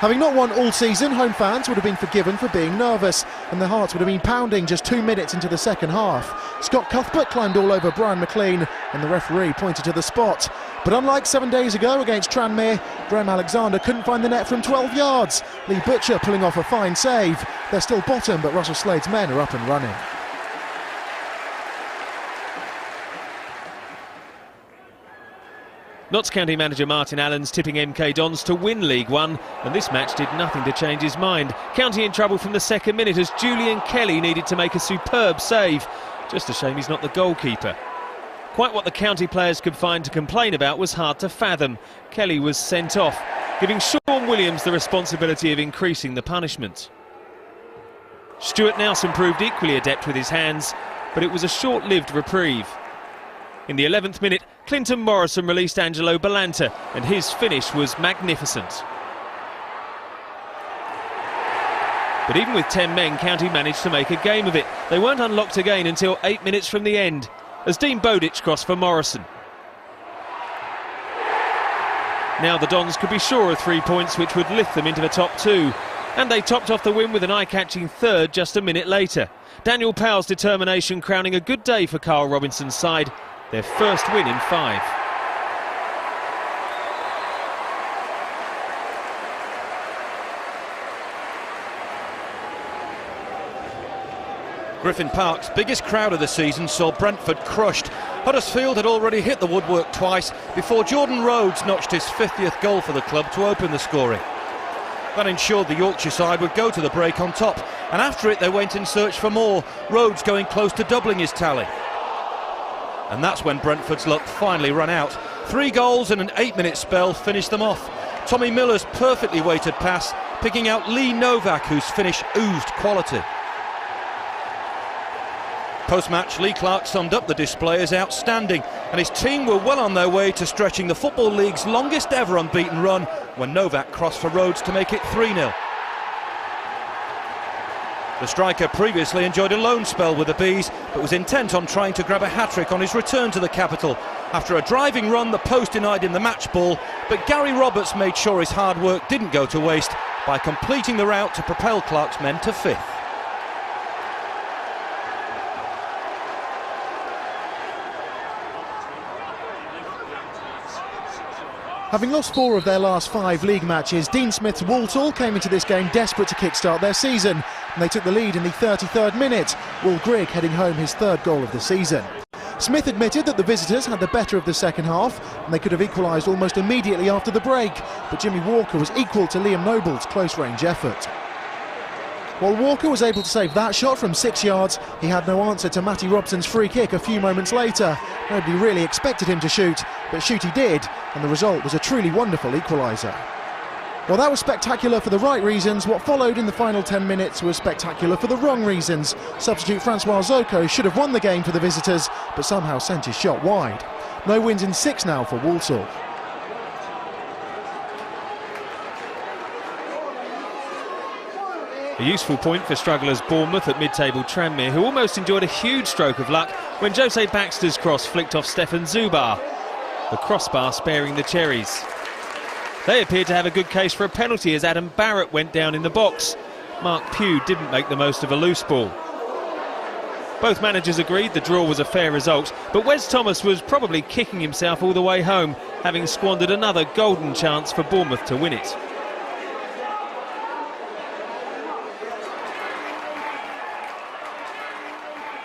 Having not won all season, home fans would have been forgiven for being nervous, and their hearts would have been pounding just 2 minutes into the second half. Scott Cuthbert climbed all over Brian McLean, and the referee pointed to the spot. But unlike 7 days ago against Tranmere, Graham Alexander couldn't find the net from 12 yards. Lee Butcher pulling off a fine save. They're still bottom, but Russell Slade's men are up and running. Notts County manager Martin Allen's tipping MK Dons to win League One, and this match did nothing to change his mind. County in trouble from the second minute as Julian Kelly needed to make a superb save. Just a shame he's not the goalkeeper. Quite what the County players could find to complain about was hard to fathom. Kelly was sent off, giving Sean Williams the responsibility of increasing the punishment. Stuart Nelson proved equally adept with his hands, but it was a short-lived reprieve. In the 11th minute, Clinton Morrison released Angelo Balanta, and his finish was magnificent. But even with 10 men, County managed to make a game of it. They weren't unlocked again until 8 minutes from the end, as Dean Bowditch crossed for Morrison. Now the Dons could be sure of 3 points, which would lift them into the top 2. And they topped off the win with an eye-catching third just a minute later. Daniel Powell's determination crowning a good day for Carl Robinson's side. Their first win in 5. Griffin Park's biggest crowd of the season saw Brentford crushed. Huddersfield had already hit the woodwork twice before Jordan Rhodes notched his 50th goal for the club to open the scoring. That ensured the Yorkshire side would go to the break on top, and after it they went in search for more, Rhodes going close to doubling his tally. And that's when Brentford's luck finally ran out. 3 goals in an 8-minute spell finished them off. Tommy Miller's perfectly weighted pass, picking out Lee Novak, whose finish oozed quality. Post-match, Lee Clark summed up the display as outstanding, and his team were well on their way to stretching the Football League's longest ever unbeaten run when Novak crossed for Rhodes to make it 3-0. The striker previously enjoyed a loan spell with the Bees, but was intent on trying to grab a hat-trick on his return to the capital. After a driving run, the post denied him the match ball, but Gary Roberts made sure his hard work didn't go to waste by completing the route to propel Clark's men to 5th. Having lost 4 of their last 5 league matches, Dean Smith's Walsall came into this game desperate to kickstart their season, and they took the lead in the 33rd minute, Will Grigg heading home his 3rd goal of the season. Smith admitted that the visitors had the better of the second half, and they could have equalised almost immediately after the break, but Jimmy Walker was equal to Liam Noble's close-range effort. While Walker was able to save that shot from 6 yards, he had no answer to Matty Robson's free kick a few moments later. Nobody really expected him to shoot, but shoot he did, and the result was a truly wonderful equaliser. Well, that was spectacular for the right reasons. What followed in the final 10 minutes was spectacular for the wrong reasons. Substitute Francois Zoko should have won the game for the visitors, but somehow sent his shot wide. No wins in 6 now for Walsall. A useful point for strugglers Bournemouth at mid-table Tranmere, who almost enjoyed a huge stroke of luck when Jose Baxter's cross flicked off Stefan Zubar, the crossbar sparing the Cherries. They appeared to have a good case for a penalty as Adam Barrett went down in the box. Mark Pugh didn't make the most of a loose ball. Both managers agreed the draw was a fair result, but Wes Thomas was probably kicking himself all the way home, having squandered another golden chance for Bournemouth to win it.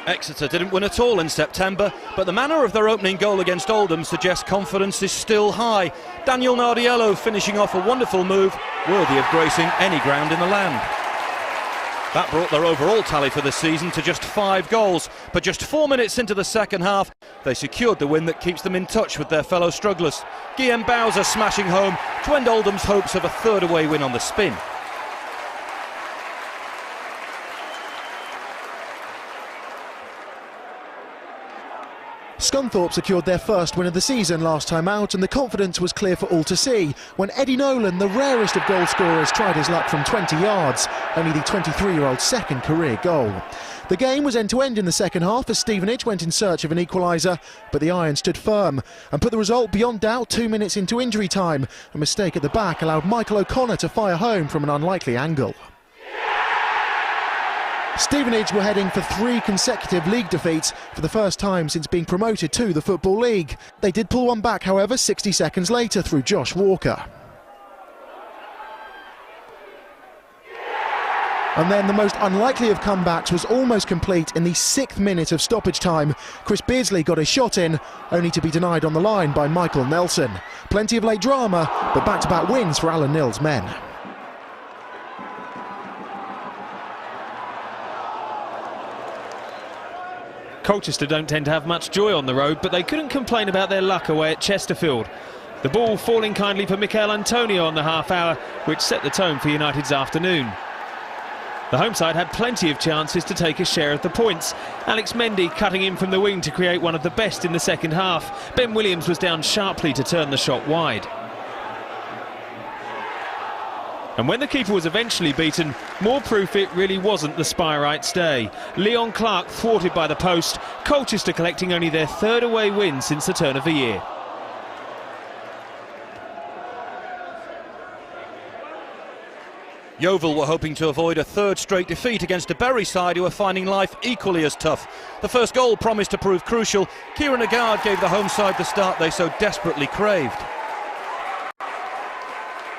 Exeter didn't win at all in September, but the manner of their opening goal against Oldham suggests confidence is still high. Daniel Nardiello finishing off a wonderful move, worthy of gracing any ground in the land. That brought their overall tally for the season to just 5 goals, but just 4 minutes into the second half, they secured the win that keeps them in touch with their fellow strugglers. Guillaume Bowser smashing home to end Oldham's hopes of a third away win on the spin. Scunthorpe secured their first win of the season last time out, and the confidence was clear for all to see when Eddie Nolan, the rarest of goal scorers, tried his luck from 20 yards, only the 23-year-old's second career goal. The game was end-to-end in the second half as Stevenage went in search of an equaliser, but the Iron stood firm and put the result beyond doubt 2 minutes into injury time. A mistake at the back allowed Michael O'Connor to fire home from an unlikely angle. Stevenage were heading for 3 consecutive league defeats for the first time since being promoted to the Football League. They did pull one back, however, 60 seconds later through Josh Walker. And then the most unlikely of comebacks was almost complete in the 6th minute of stoppage time. Chris Beardsley got his shot in, only to be denied on the line by Michael Nelson. Plenty of late drama, but back-to-back wins for Alan Nill's men. Colchester don't tend to have much joy on the road, but they couldn't complain about their luck away at Chesterfield. The ball falling kindly for Michael Antonio on the half hour, which set the tone for United's afternoon. The home side had plenty of chances to take a share of the points. Alex Mendy cutting in from the wing to create one of the best in the second half. Ben Williams was down sharply to turn the shot wide. And when the keeper was eventually beaten, more proof it really wasn't the Spirite's day. Leon Clark thwarted by the post, Colchester collecting only their 3rd away win since the turn of the year. Yeovil were hoping to avoid a 3rd straight defeat against a Bury side who are finding life equally as tough. The first goal promised to prove crucial. Kieran Agard gave the home side the start they so desperately craved.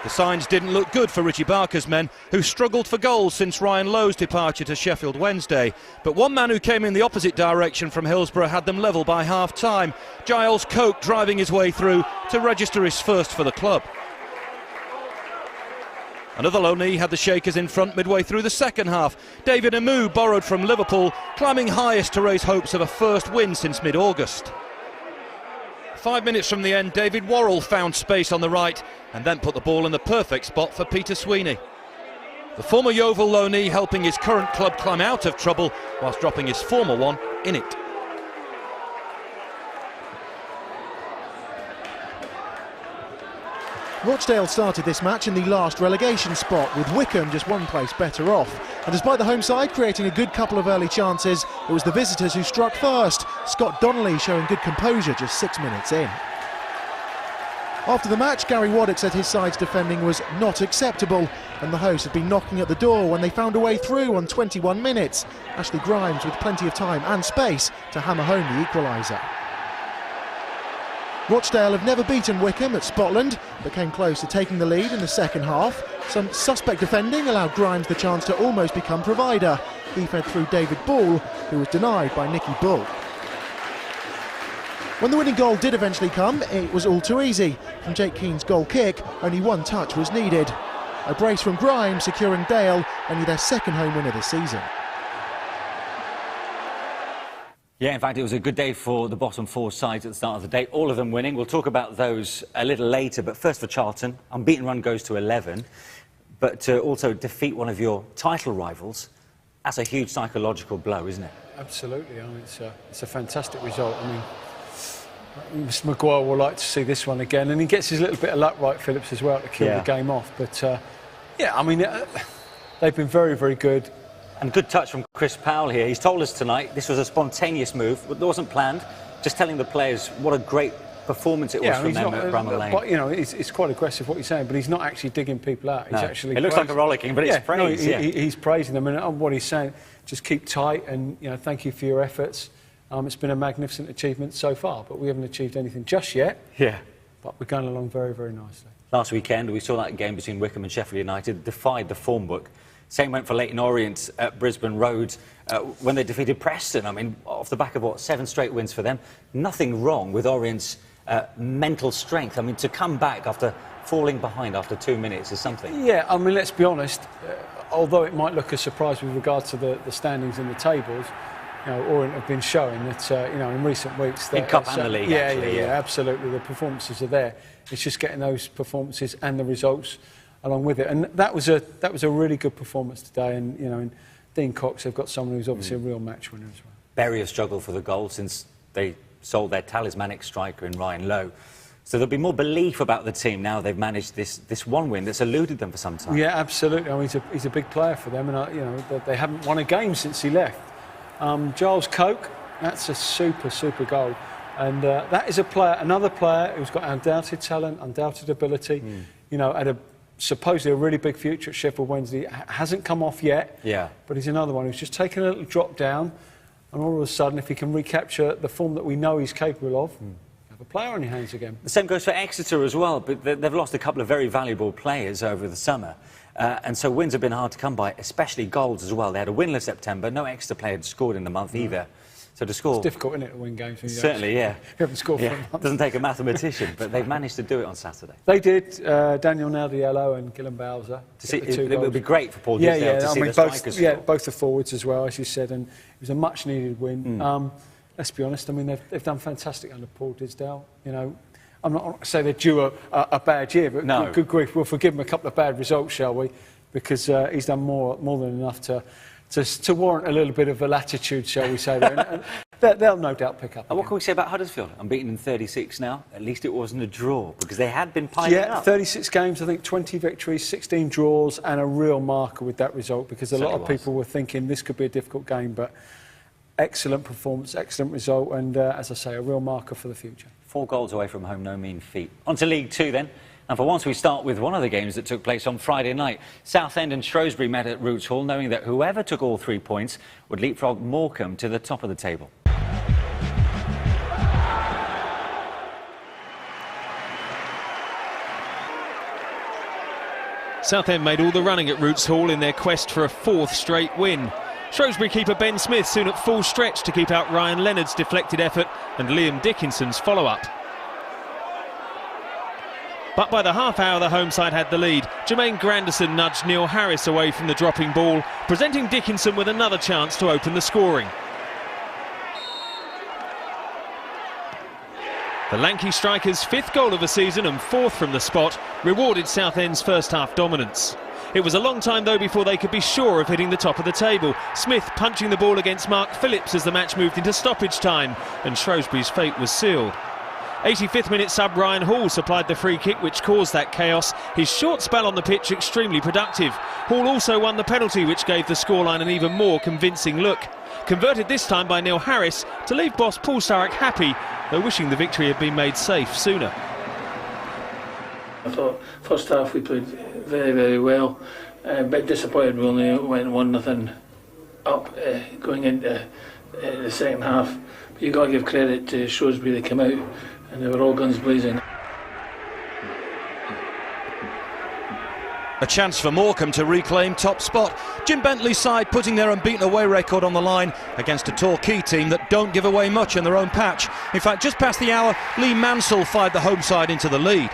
The signs didn't look good for Richie Barker's men, who struggled for goals since Ryan Lowe's departure to Sheffield Wednesday. But one man who came in the opposite direction from Hillsborough had them level by half-time. Giles Coke driving his way through to register his first for the club. Another loanee had the Shakers in front midway through the second half. David Amu, borrowed from Liverpool, climbing highest to raise hopes of a first win since mid-August. 5 minutes from the end, David Worrell found space on the right and then put the ball in the perfect spot for Peter Sweeney. The former Yeovil loanee helping his current club climb out of trouble whilst dropping his former one in it. Rochdale started this match in the last relegation spot, with Wycombe just one place better off. And despite the home side creating a good couple of early chances, it was the visitors who struck first. Scott Donnelly showing good composure just 6 minutes in. After the match, Gary Waddock said his side's defending was not acceptable, and the hosts had been knocking at the door when they found a way through on 21 minutes. Ashley Grimes with plenty of time and space to hammer home the equaliser. Rochdale have never beaten Wycombe at Spotland, but came close to taking the lead in the second half. Some suspect defending allowed Grimes the chance to almost become provider. He fed through David Ball, who was denied by Nicky Bull. When the winning goal did eventually come, it was all too easy. From Jake Keane's goal kick, only one touch was needed. A brace from Grimes securing Dale only their second home win of the season. Yeah, in fact, it was a good day for the bottom four sides at the start of the day, all of them winning. We'll talk about those a little later, but first for Charlton, unbeaten run goes to 11, but to also defeat one of your title rivals, that's a huge psychological blow, isn't it? Absolutely. I mean, it's a fantastic result. I mean, Mr Maguire will like to see this one again, and he gets his little bit of luck right, Phillips, as well, to kill the game off. But, yeah, I mean, they've been very, very good. And good touch from Chris Powell here. He's told us tonight this was a spontaneous move. It wasn't planned. Just telling the players what a great performance it was from them at Bramall Lane. But, you know, it's quite aggressive what he's saying, but he's not actually digging people out. He's actually it looks like a rollicking, but it's praise. No, he's praising them, and what he's saying, just keep tight, and you know, thank you for your efforts. It's been a magnificent achievement so far, but we haven't achieved anything just yet. Yeah. But we're going along very, very nicely. Last weekend, we saw that game between Wycombe and Sheffield United defied the form book. Same went for Leyton Orient at Brisbane Road when they defeated Preston. I mean, off the back of, 7 straight wins for them. Nothing wrong with Orient's mental strength. I mean, to come back after falling behind after 2 minutes is something. Yeah, I mean, let's be honest. Although it might look a surprise with regard to the standings in the tables, you know, Orient have been showing that, you know, in recent weeks... In Cup and the League, yeah, absolutely. The performances are there. It's just getting those performances and the results along with it, and that was a really good performance today. And you know, in Dean Cox, they've got someone who's obviously a real match winner as well. Bury have struggled for the goal since they sold their talismanic striker in Ryan Lowe. So there'll be more belief about the team now they've managed this one win that's eluded them for some time. Yeah, absolutely. I mean, he's a big player for them, and you know, they haven't won a game since he left. Giles Coke, that's a super goal, and that is another player who's got undoubted talent, undoubted ability. You know, at supposedly a really big future at Sheffield Wednesday. Hasn't come off yet, but he's another one who's just taken a little drop down, and all of a sudden, if he can recapture the form that we know he's capable of, have a player on your hands again. The same goes for Exeter as well, but they've lost a couple of very valuable players over the summer, and so wins have been hard to come by, especially goals as well. They had a winless September, no Exeter player had scored in the month either. So to score... It's difficult, isn't it, to win games? When you certainly, you haven't scored for a month. It doesn't take a mathematician, but they've managed to do it on Saturday. They did. Daniel Naldiello and Gillen Bowser. It would be great for Paul Disdale to see the strikers score. Both the forwards as well, as you said, and it was a much-needed win. Let's be honest, I mean, they've done fantastic under Paul Disdale. You know, I'm not going to say they're due a bad year, but good grief, we'll forgive him a couple of bad results, shall we? Because he's done more than enough to warrant a little bit of a latitude, shall we say, there. And they'll no doubt pick up. And what can we say about Huddersfield? Unbeaten in 36 now. At least it wasn't a draw, because they had been piling up. 36 games, I think 20 victories, 16 draws, and a real marker with that result, because a lot of people were thinking this could be a difficult game, but excellent performance, excellent result, and as I say, a real marker for the future. 4 goals away from home, no mean feat. On to League Two then. And for once, we start with one of the games that took place on Friday night. Southend and Shrewsbury met at Roots Hall, knowing that whoever took all 3 points would leapfrog Morecambe to the top of the table. Southend made all the running at Roots Hall in their quest for a 4th straight win. Shrewsbury keeper Ben Smith soon at full stretch to keep out Ryan Leonard's deflected effort and Liam Dickinson's follow-up. But by the half hour, the home side had the lead. Jermaine Granderson nudged Neil Harris away from the dropping ball, presenting Dickinson with another chance to open the scoring. The lanky striker's 5th goal of the season and 4th from the spot rewarded Southend's first-half dominance. It was a long time, though, before they could be sure of hitting the top of the table. Smith punching the ball against Mark Phillips as the match moved into stoppage time, and Shrewsbury's fate was sealed. 85th minute sub Ryan Hall supplied the free kick which caused that chaos. His short spell on the pitch extremely productive. Hall also won the penalty which gave the scoreline an even more convincing look. Converted this time by Neil Harris to leave boss Paul Sarek happy, though wishing the victory had been made safe sooner. I thought first half we played very well. A bit disappointed we only went 1-0 up going into the second half. But you've got to give credit to Shrewsbury. They came out and they were all guns blazing. A chance for Morecambe to reclaim top spot. Jim Bentley's side putting their unbeaten away record on the line against a Torquay team that don't give away much in their own patch. In fact, just past the hour, Lee Mansell fired the home side into the lead.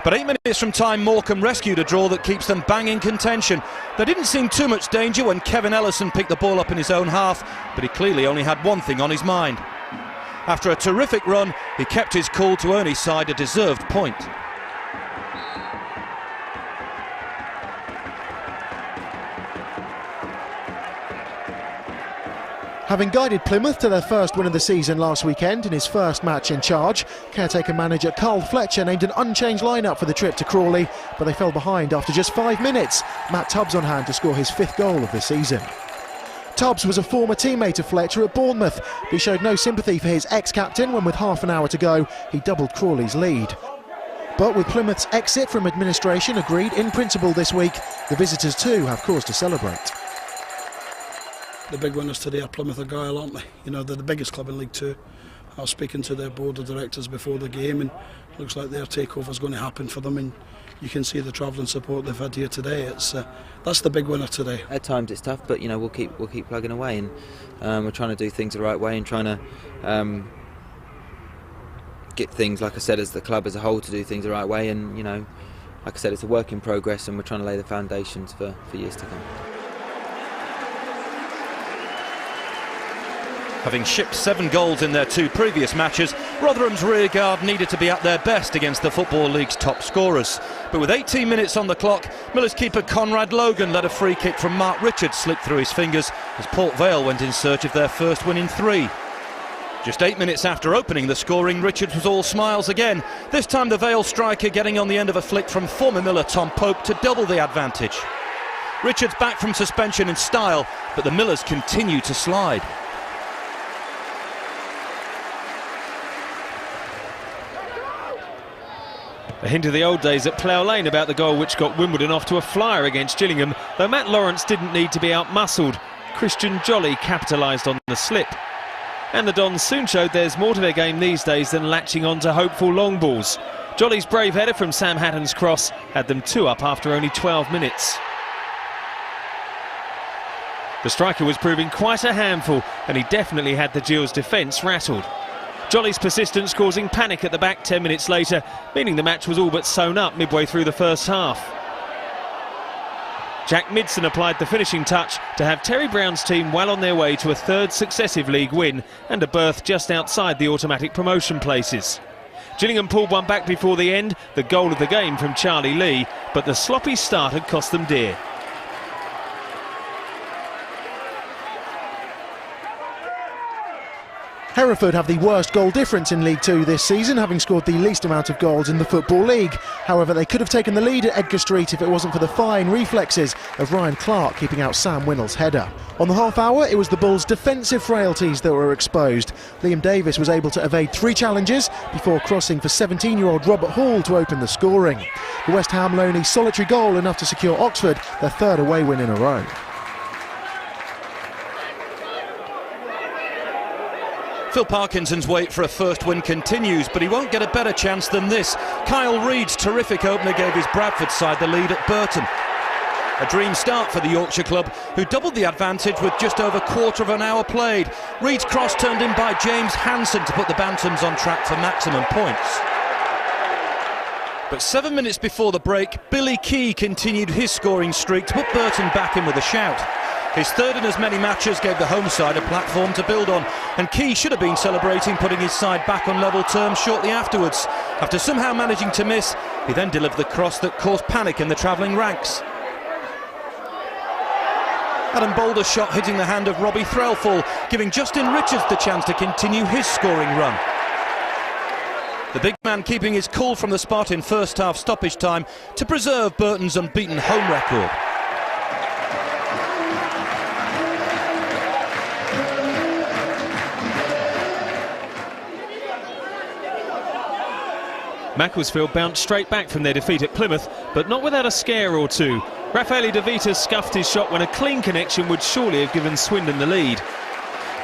But 8 minutes from time, Morecambe rescued a draw that keeps them bang in contention. There didn't seem too much danger when Kevin Ellison picked the ball up in his own half, but he clearly only had one thing on his mind. After a terrific run, he kept his cool to earn his side a deserved point. Having guided Plymouth to their first win of the season last weekend in his first match in charge, caretaker manager Carl Fletcher named an unchanged lineup for the trip to Crawley, but they fell behind after just 5 minutes. Matt Tubbs on hand to score his 5th goal of the season. Tubbs was a former teammate of Fletcher at Bournemouth, but he showed no sympathy for his ex-captain when with half an hour to go, he doubled Crawley's lead. But with Plymouth's exit from administration agreed in principle this week, the visitors too have cause to celebrate. The big winners today are Plymouth Argyle, aren't they? You know, they're the biggest club in League Two. I was speaking to their board of directors before the game, and it looks like their takeover is going to happen for them, and you can see the travelling support they've had here today. That's the big winner today. At times it's tough, but you know, we'll keep plugging away, and we're trying to do things the right way and trying to get things, like I said, as the club as a whole, to do things the right way. And you know, like I said, it's a work in progress, and we're trying to lay the foundations for years to come. Having shipped 7 goals in their 2 previous matches, Rotherham's rearguard needed to be at their best against the Football League's top scorers. But with 18 minutes on the clock, Miller's keeper Conrad Logan let a free kick from Mark Richards slip through his fingers as Port Vale went in search of their first win in 3. Just 8 minutes after opening the scoring, Richards was all smiles again, this time the Vale striker getting on the end of a flick from former Miller Tom Pope to double the advantage. Richards back from suspension in style, but the Millers continue to slide. A hint of the old days at Plough Lane about the goal which got Wimbledon off to a flyer against Gillingham, though Matt Lawrence didn't need to be out-muscled. Christian Jolly capitalised on the slip. And the Dons soon showed there's more to their game these days than latching on to hopeful long balls. Jolly's brave header from Sam Hatton's cross had them 2 up after only 12 minutes. The striker was proving quite a handful, and he definitely had the Gills' defence rattled. Jolly's persistence causing panic at the back 10 minutes later, meaning the match was all but sewn up midway through the first half. Jack Midson applied the finishing touch to have Terry Brown's team well on their way to a 3rd successive league win and a berth just outside the automatic promotion places. Gillingham pulled one back before the end, the goal of the game from Charlie Lee, but the sloppy start had cost them dear. Hereford have the worst goal difference in League Two this season, having scored the least amount of goals in the Football League. However, they could have taken the lead at Edgar Street if it wasn't for the fine reflexes of Ryan Clark keeping out Sam Winnell's header. On the half hour, it was the Bulls' defensive frailties that were exposed. Liam Davis was able to evade 3 challenges before crossing for 17-year-old Robert Hall to open the scoring. The West Ham loanee solitary goal enough to secure Oxford their 3rd away win in a row. Phil Parkinson's wait for a first win continues, but he won't get a better chance than this. Kyle Reid's terrific opener gave his Bradford side the lead at Burton. A dream start for the Yorkshire club, who doubled the advantage with just over quarter of an hour played. Reid's cross turned in by James Hansen to put the Bantams on track for maximum points. But 7 minutes before the break, Billy Key continued his scoring streak to put Burton back in with a shout. His 3rd in as many matches gave the home side a platform to build on, and Key should have been celebrating putting his side back on level terms shortly afterwards. After somehow managing to miss, he then delivered the cross that caused panic in the travelling ranks. Adam Boulder's shot hitting the hand of Robbie Threlfall, giving Justin Richards the chance to continue his scoring run. The big man keeping his cool from the spot in first half stoppage time to preserve Burton's unbeaten home record. Macclesfield bounced straight back from their defeat at Plymouth, but not without a scare or two. Raffaele De Vita scuffed his shot when a clean connection would surely have given Swindon the lead.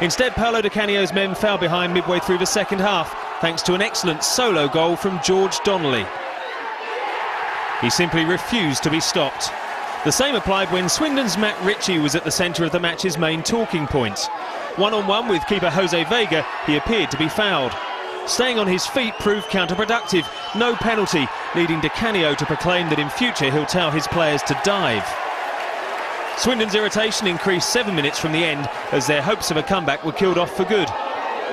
Instead, Paolo Di Canio's men fell behind midway through the second half, thanks to an excellent solo goal from George Donnelly. He simply refused to be stopped. The same applied when Swindon's Matt Ritchie was at the centre of the match's main talking point. One-on-one with keeper Jose Vega, he appeared to be fouled. Staying on his feet proved counterproductive. No penalty, leading Di Canio to proclaim that in future he'll tell his players to dive. Swindon's irritation increased 7 minutes from the end as their hopes of a comeback were killed off for good.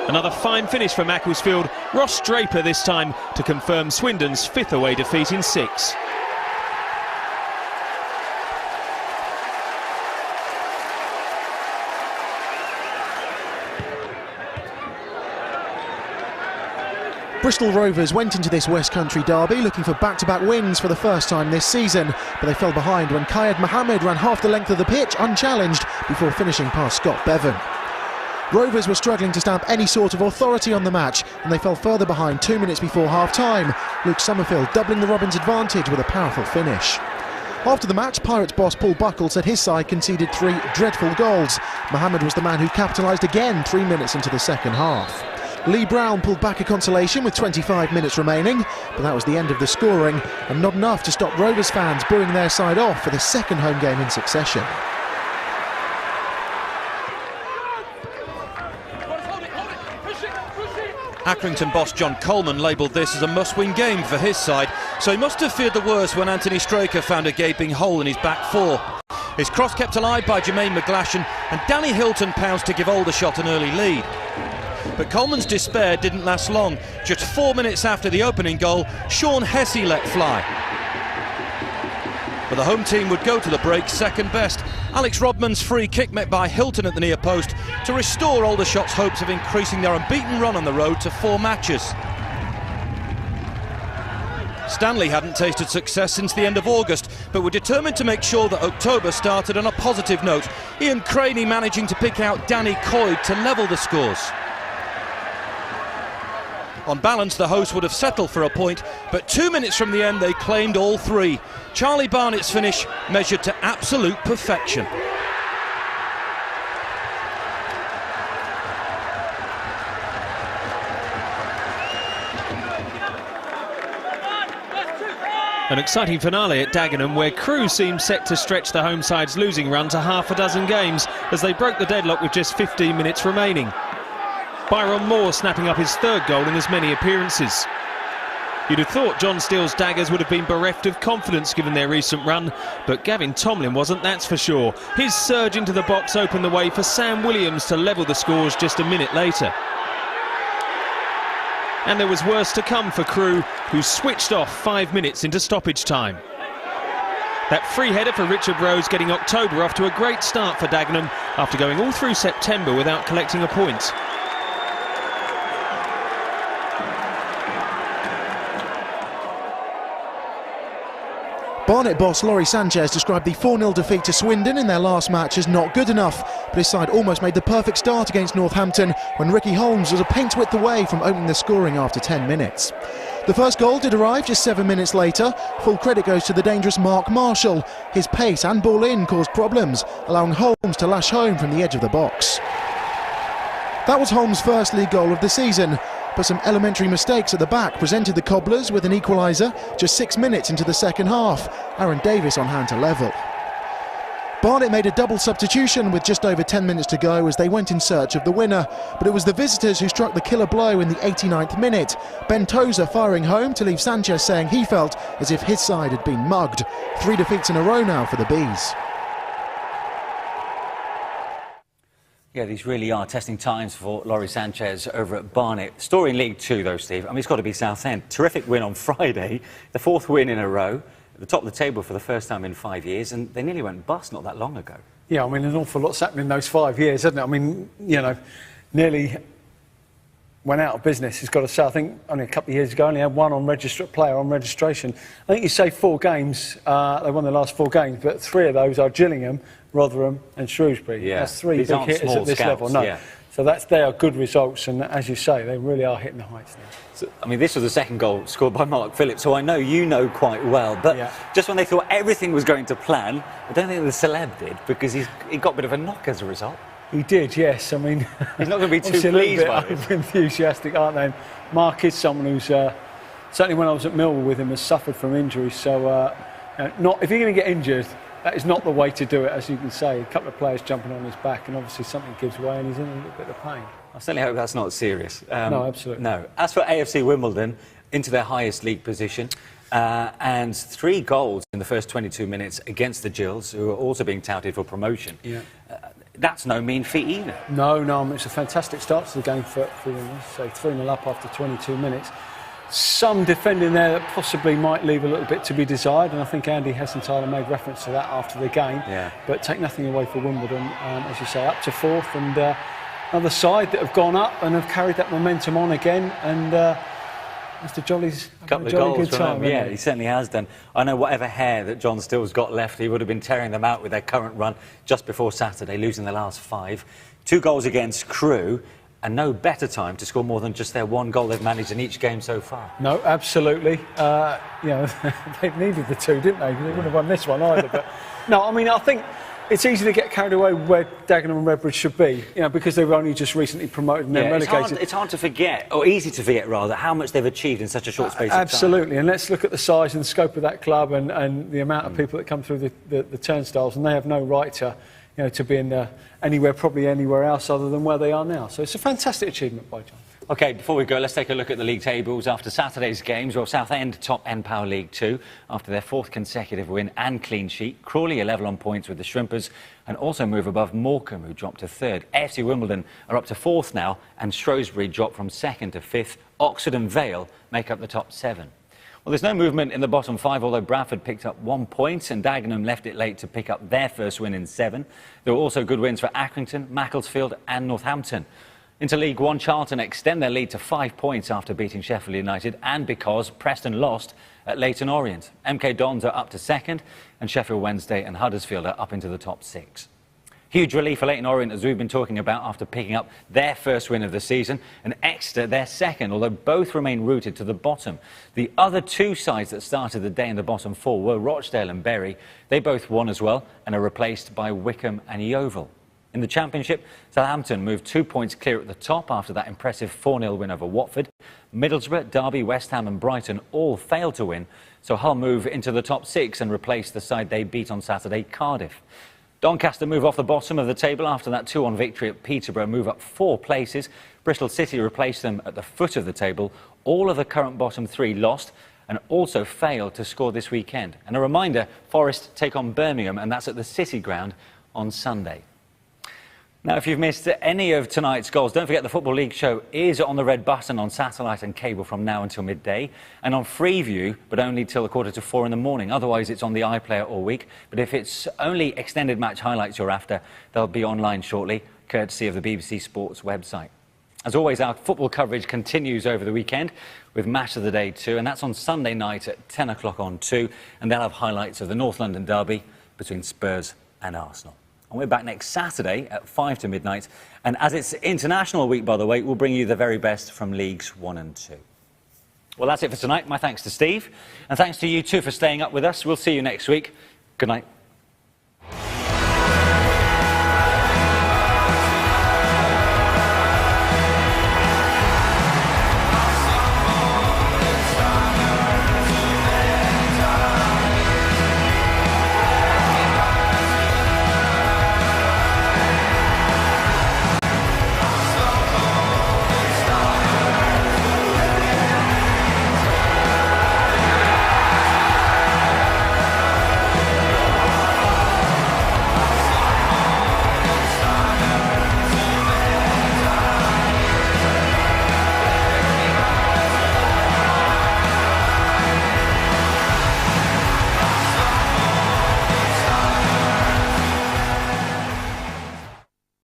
Another fine finish for Macclesfield, Ross Draper this time to confirm Swindon's 5th away defeat in 6. Bristol Rovers went into this West Country derby looking for back-to-back wins for the first time this season, but they fell behind when Kayed Mohammed ran half the length of the pitch unchallenged before finishing past Scott Bevan. Rovers were struggling to stamp any sort of authority on the match, and they fell further behind 2 minutes before half-time, Luke Summerfield doubling the Robins' advantage with a powerful finish. After the match, Pirates boss Paul Buckle said his side conceded 3 dreadful goals. Mohammed was the man who capitalised again 3 minutes into the second half. Lee Brown pulled back a consolation with 25 minutes remaining, but that was the end of the scoring, and not enough to stop Rovers fans booing their side off for the second home game in succession. Accrington boss John Coleman labelled this as a must-win game for his side, so he must have feared the worst when Anthony Straker found a gaping hole in his back four. His cross kept alive by Jermaine McGlashan, and Danny Hilton pounced to give Aldershot an early lead. But Coleman's despair didn't last long. Just 4 minutes after the opening goal, Sean Hesse let fly. But the home team would go to the break second best. Alex Rodman's free kick met by Hilton at the near post to restore Aldershot's hopes of increasing their unbeaten run on the road to 4 matches. Stanley hadn't tasted success since the end of August, but were determined to make sure that October started on a positive note. Ian Craney managing to pick out Danny Coyd to level the scores. On balance, the hosts would have settled for a point, but 2 minutes from the end they claimed all 3. Charlie Barnett's finish measured to absolute perfection. An exciting finale at Dagenham, where Crewe seemed set to stretch the home side's losing run to half a dozen games as they broke the deadlock with just 15 minutes remaining. Byron Moore snapping up his 3rd goal in as many appearances. You'd have thought John Steele's Daggers would have been bereft of confidence given their recent run, but Gavin Tomlin wasn't, that's for sure. His surge into the box opened the way for Sam Williams to level the scores just a minute later. And there was worse to come for Crewe, who switched off 5 minutes into stoppage time. That free header for Richard Rose getting October off to a great start for Dagenham after going all through September without collecting a point. Barnet boss Laurie Sanchez described the 4-0 defeat to Swindon in their last match as not good enough, but his side almost made the perfect start against Northampton when Ricky Holmes was a paint's width away from opening the scoring after 10 minutes. The first goal did arrive just 7 minutes later. Full credit goes to the dangerous Mark Marshall. His pace and ball in caused problems, allowing Holmes to lash home from the edge of the box. That was Holmes' first league goal of the season, but some elementary mistakes at the back presented the Cobblers with an equaliser just 6 minutes into the second half. Aaron Davis on hand to level. Barnet made a double substitution with just over 10 minutes to go as they went in search of the winner, but it was the visitors who struck the killer blow in the 89th minute. Ben Tozer firing home to leave Sanchez saying he felt as if his side had been mugged. 3 defeats in a row now for the Bees. Yeah, these really are testing times for Laurie Sanchez over at Barnet. Story in League Two, though, Steve. I mean, it's got to be Southend. Terrific win on Friday, the 4th win in a row, at the top of the table for the first time in 5 years, and they nearly went bust not that long ago. Yeah, I mean, an awful lot's happened in those 5 years, hasn't it? I mean, you know, nearly went out of business, he's got to say. I think only a couple of years ago, only had one player on registration. I think you say 4 games, they won the last 4 games, but 3 of those are Gillingham, Rotherham and Shrewsbury. Yeah. That's 3 big hitters at this level. No. Yeah. So they are good results, and as you say, they really are hitting the heights now. So, I mean, this was the second goal scored by Mark Phillips, who I know you know quite well, but just when they thought everything was going to plan, I don't think the celeb did, because he got a bit of a knock as a result. He did, yes. I mean, he's not going to be too pleased by it. Enthusiastic, aren't they? Mark is someone who's certainly when I was at Millwall with him has suffered from injuries. So, if you're going to get injured, that is not the way to do it, as you can say. A couple of players jumping on his back, and obviously something gives way, and he's in a little bit of pain. I certainly hope that's not serious. No, absolutely. No. As for AFC Wimbledon, into their highest league position, and 3 goals in the first 22 minutes against the Gills, who are also being touted for promotion. Yeah. That's no mean feat either. No, I mean, it's a fantastic start to the game for them. So 3-0 up after 22 minutes. Some defending there that possibly might leave a little bit to be desired, and I think Andy Hessenthaler made reference to that after the game. Yeah. But take nothing away for Wimbledon, as you say, up to 4th, and another side that have gone up and have carried that momentum on again. And Mr. Jolly's couple of jolly goals good time. from him. Yeah, he certainly has done. I know whatever hair that John Still's got left, he would have been tearing them out with their current run just before Saturday, losing the last 5. 2 goals against Crewe, and no better time to score more than just their 1 goal they've managed in each game so far. No, absolutely. You know, they needed the 2, didn't they? They wouldn't have won this one either. But no, I mean, I think it's easy to get carried away where Dagenham and Redbridge should be, you know, because they were only just recently promoted and then relegated. It's hard to forget, or easy to forget rather, how much they've achieved in such a short space of time. Absolutely, and let's look at the size and the scope of that club and the amount of people that come through the turnstiles, and they have no right to, you know, to be in probably anywhere else other than where they are now. So it's a fantastic achievement by John. OK, before we go, let's take a look at the league tables after Saturday's games. Well, Southend top N-Power League 2 after their 4th consecutive win and clean sheet. Crawley are level on points with the Shrimpers and also move above Morecambe, who dropped to 3rd. AFC Wimbledon are up to 4th now, and Shrewsbury dropped from 2nd to 5th. Oxford and Vale make up the top 7. Well, there's no movement in the bottom 5, although Bradford picked up 1 point and Dagenham left it late to pick up their first win in 7. There were also good wins for Accrington, Macclesfield and Northampton. Into League 1, Charlton extend their lead to 5 points after beating Sheffield United, and because Preston lost at Leyton Orient. MK Dons are up to 2nd, and Sheffield Wednesday and Huddersfield are up into the top 6. Huge relief for Leyton Orient, as we've been talking about, after picking up their first win of the season, and Exeter their 2nd, although both remain rooted to the bottom. The other 2 sides that started the day in the bottom 4 were Rochdale and Bury. They both won as well and are replaced by Wickham and Yeovil. In the Championship, Southampton moved 2 points clear at the top after that impressive 4-0 win over Watford. Middlesbrough, Derby, West Ham and Brighton all failed to win, so Hull move into the top 6 and replace the side they beat on Saturday, Cardiff. Doncaster move off the bottom of the table after that 2-1 victory at Peterborough, move up 4 places. Bristol City replaced them at the foot of the table. All of the current bottom 3 lost and also failed to score this weekend. And a reminder, Forest take on Birmingham, and that's at the City Ground on Sunday. Now, if you've missed any of tonight's goals, don't forget the Football League show is on the red button on satellite and cable from now until midday, and on Freeview, but only till 3:45 in the morning. Otherwise, it's on the iPlayer all week. But if it's only extended match highlights you're after, they'll be online shortly, courtesy of the BBC Sports website. As always, our football coverage continues over the weekend with Match of the Day 2, and that's on Sunday night at 10 o'clock on 2, and they'll have highlights of the North London derby between Spurs and Arsenal. And we're back next Saturday at 5 to midnight. And as it's International Week, by the way, we'll bring you the very best from Leagues 1 and 2. Well, that's it for tonight. My thanks to Steve. And thanks to you too for staying up with us. We'll see you next week. Good night.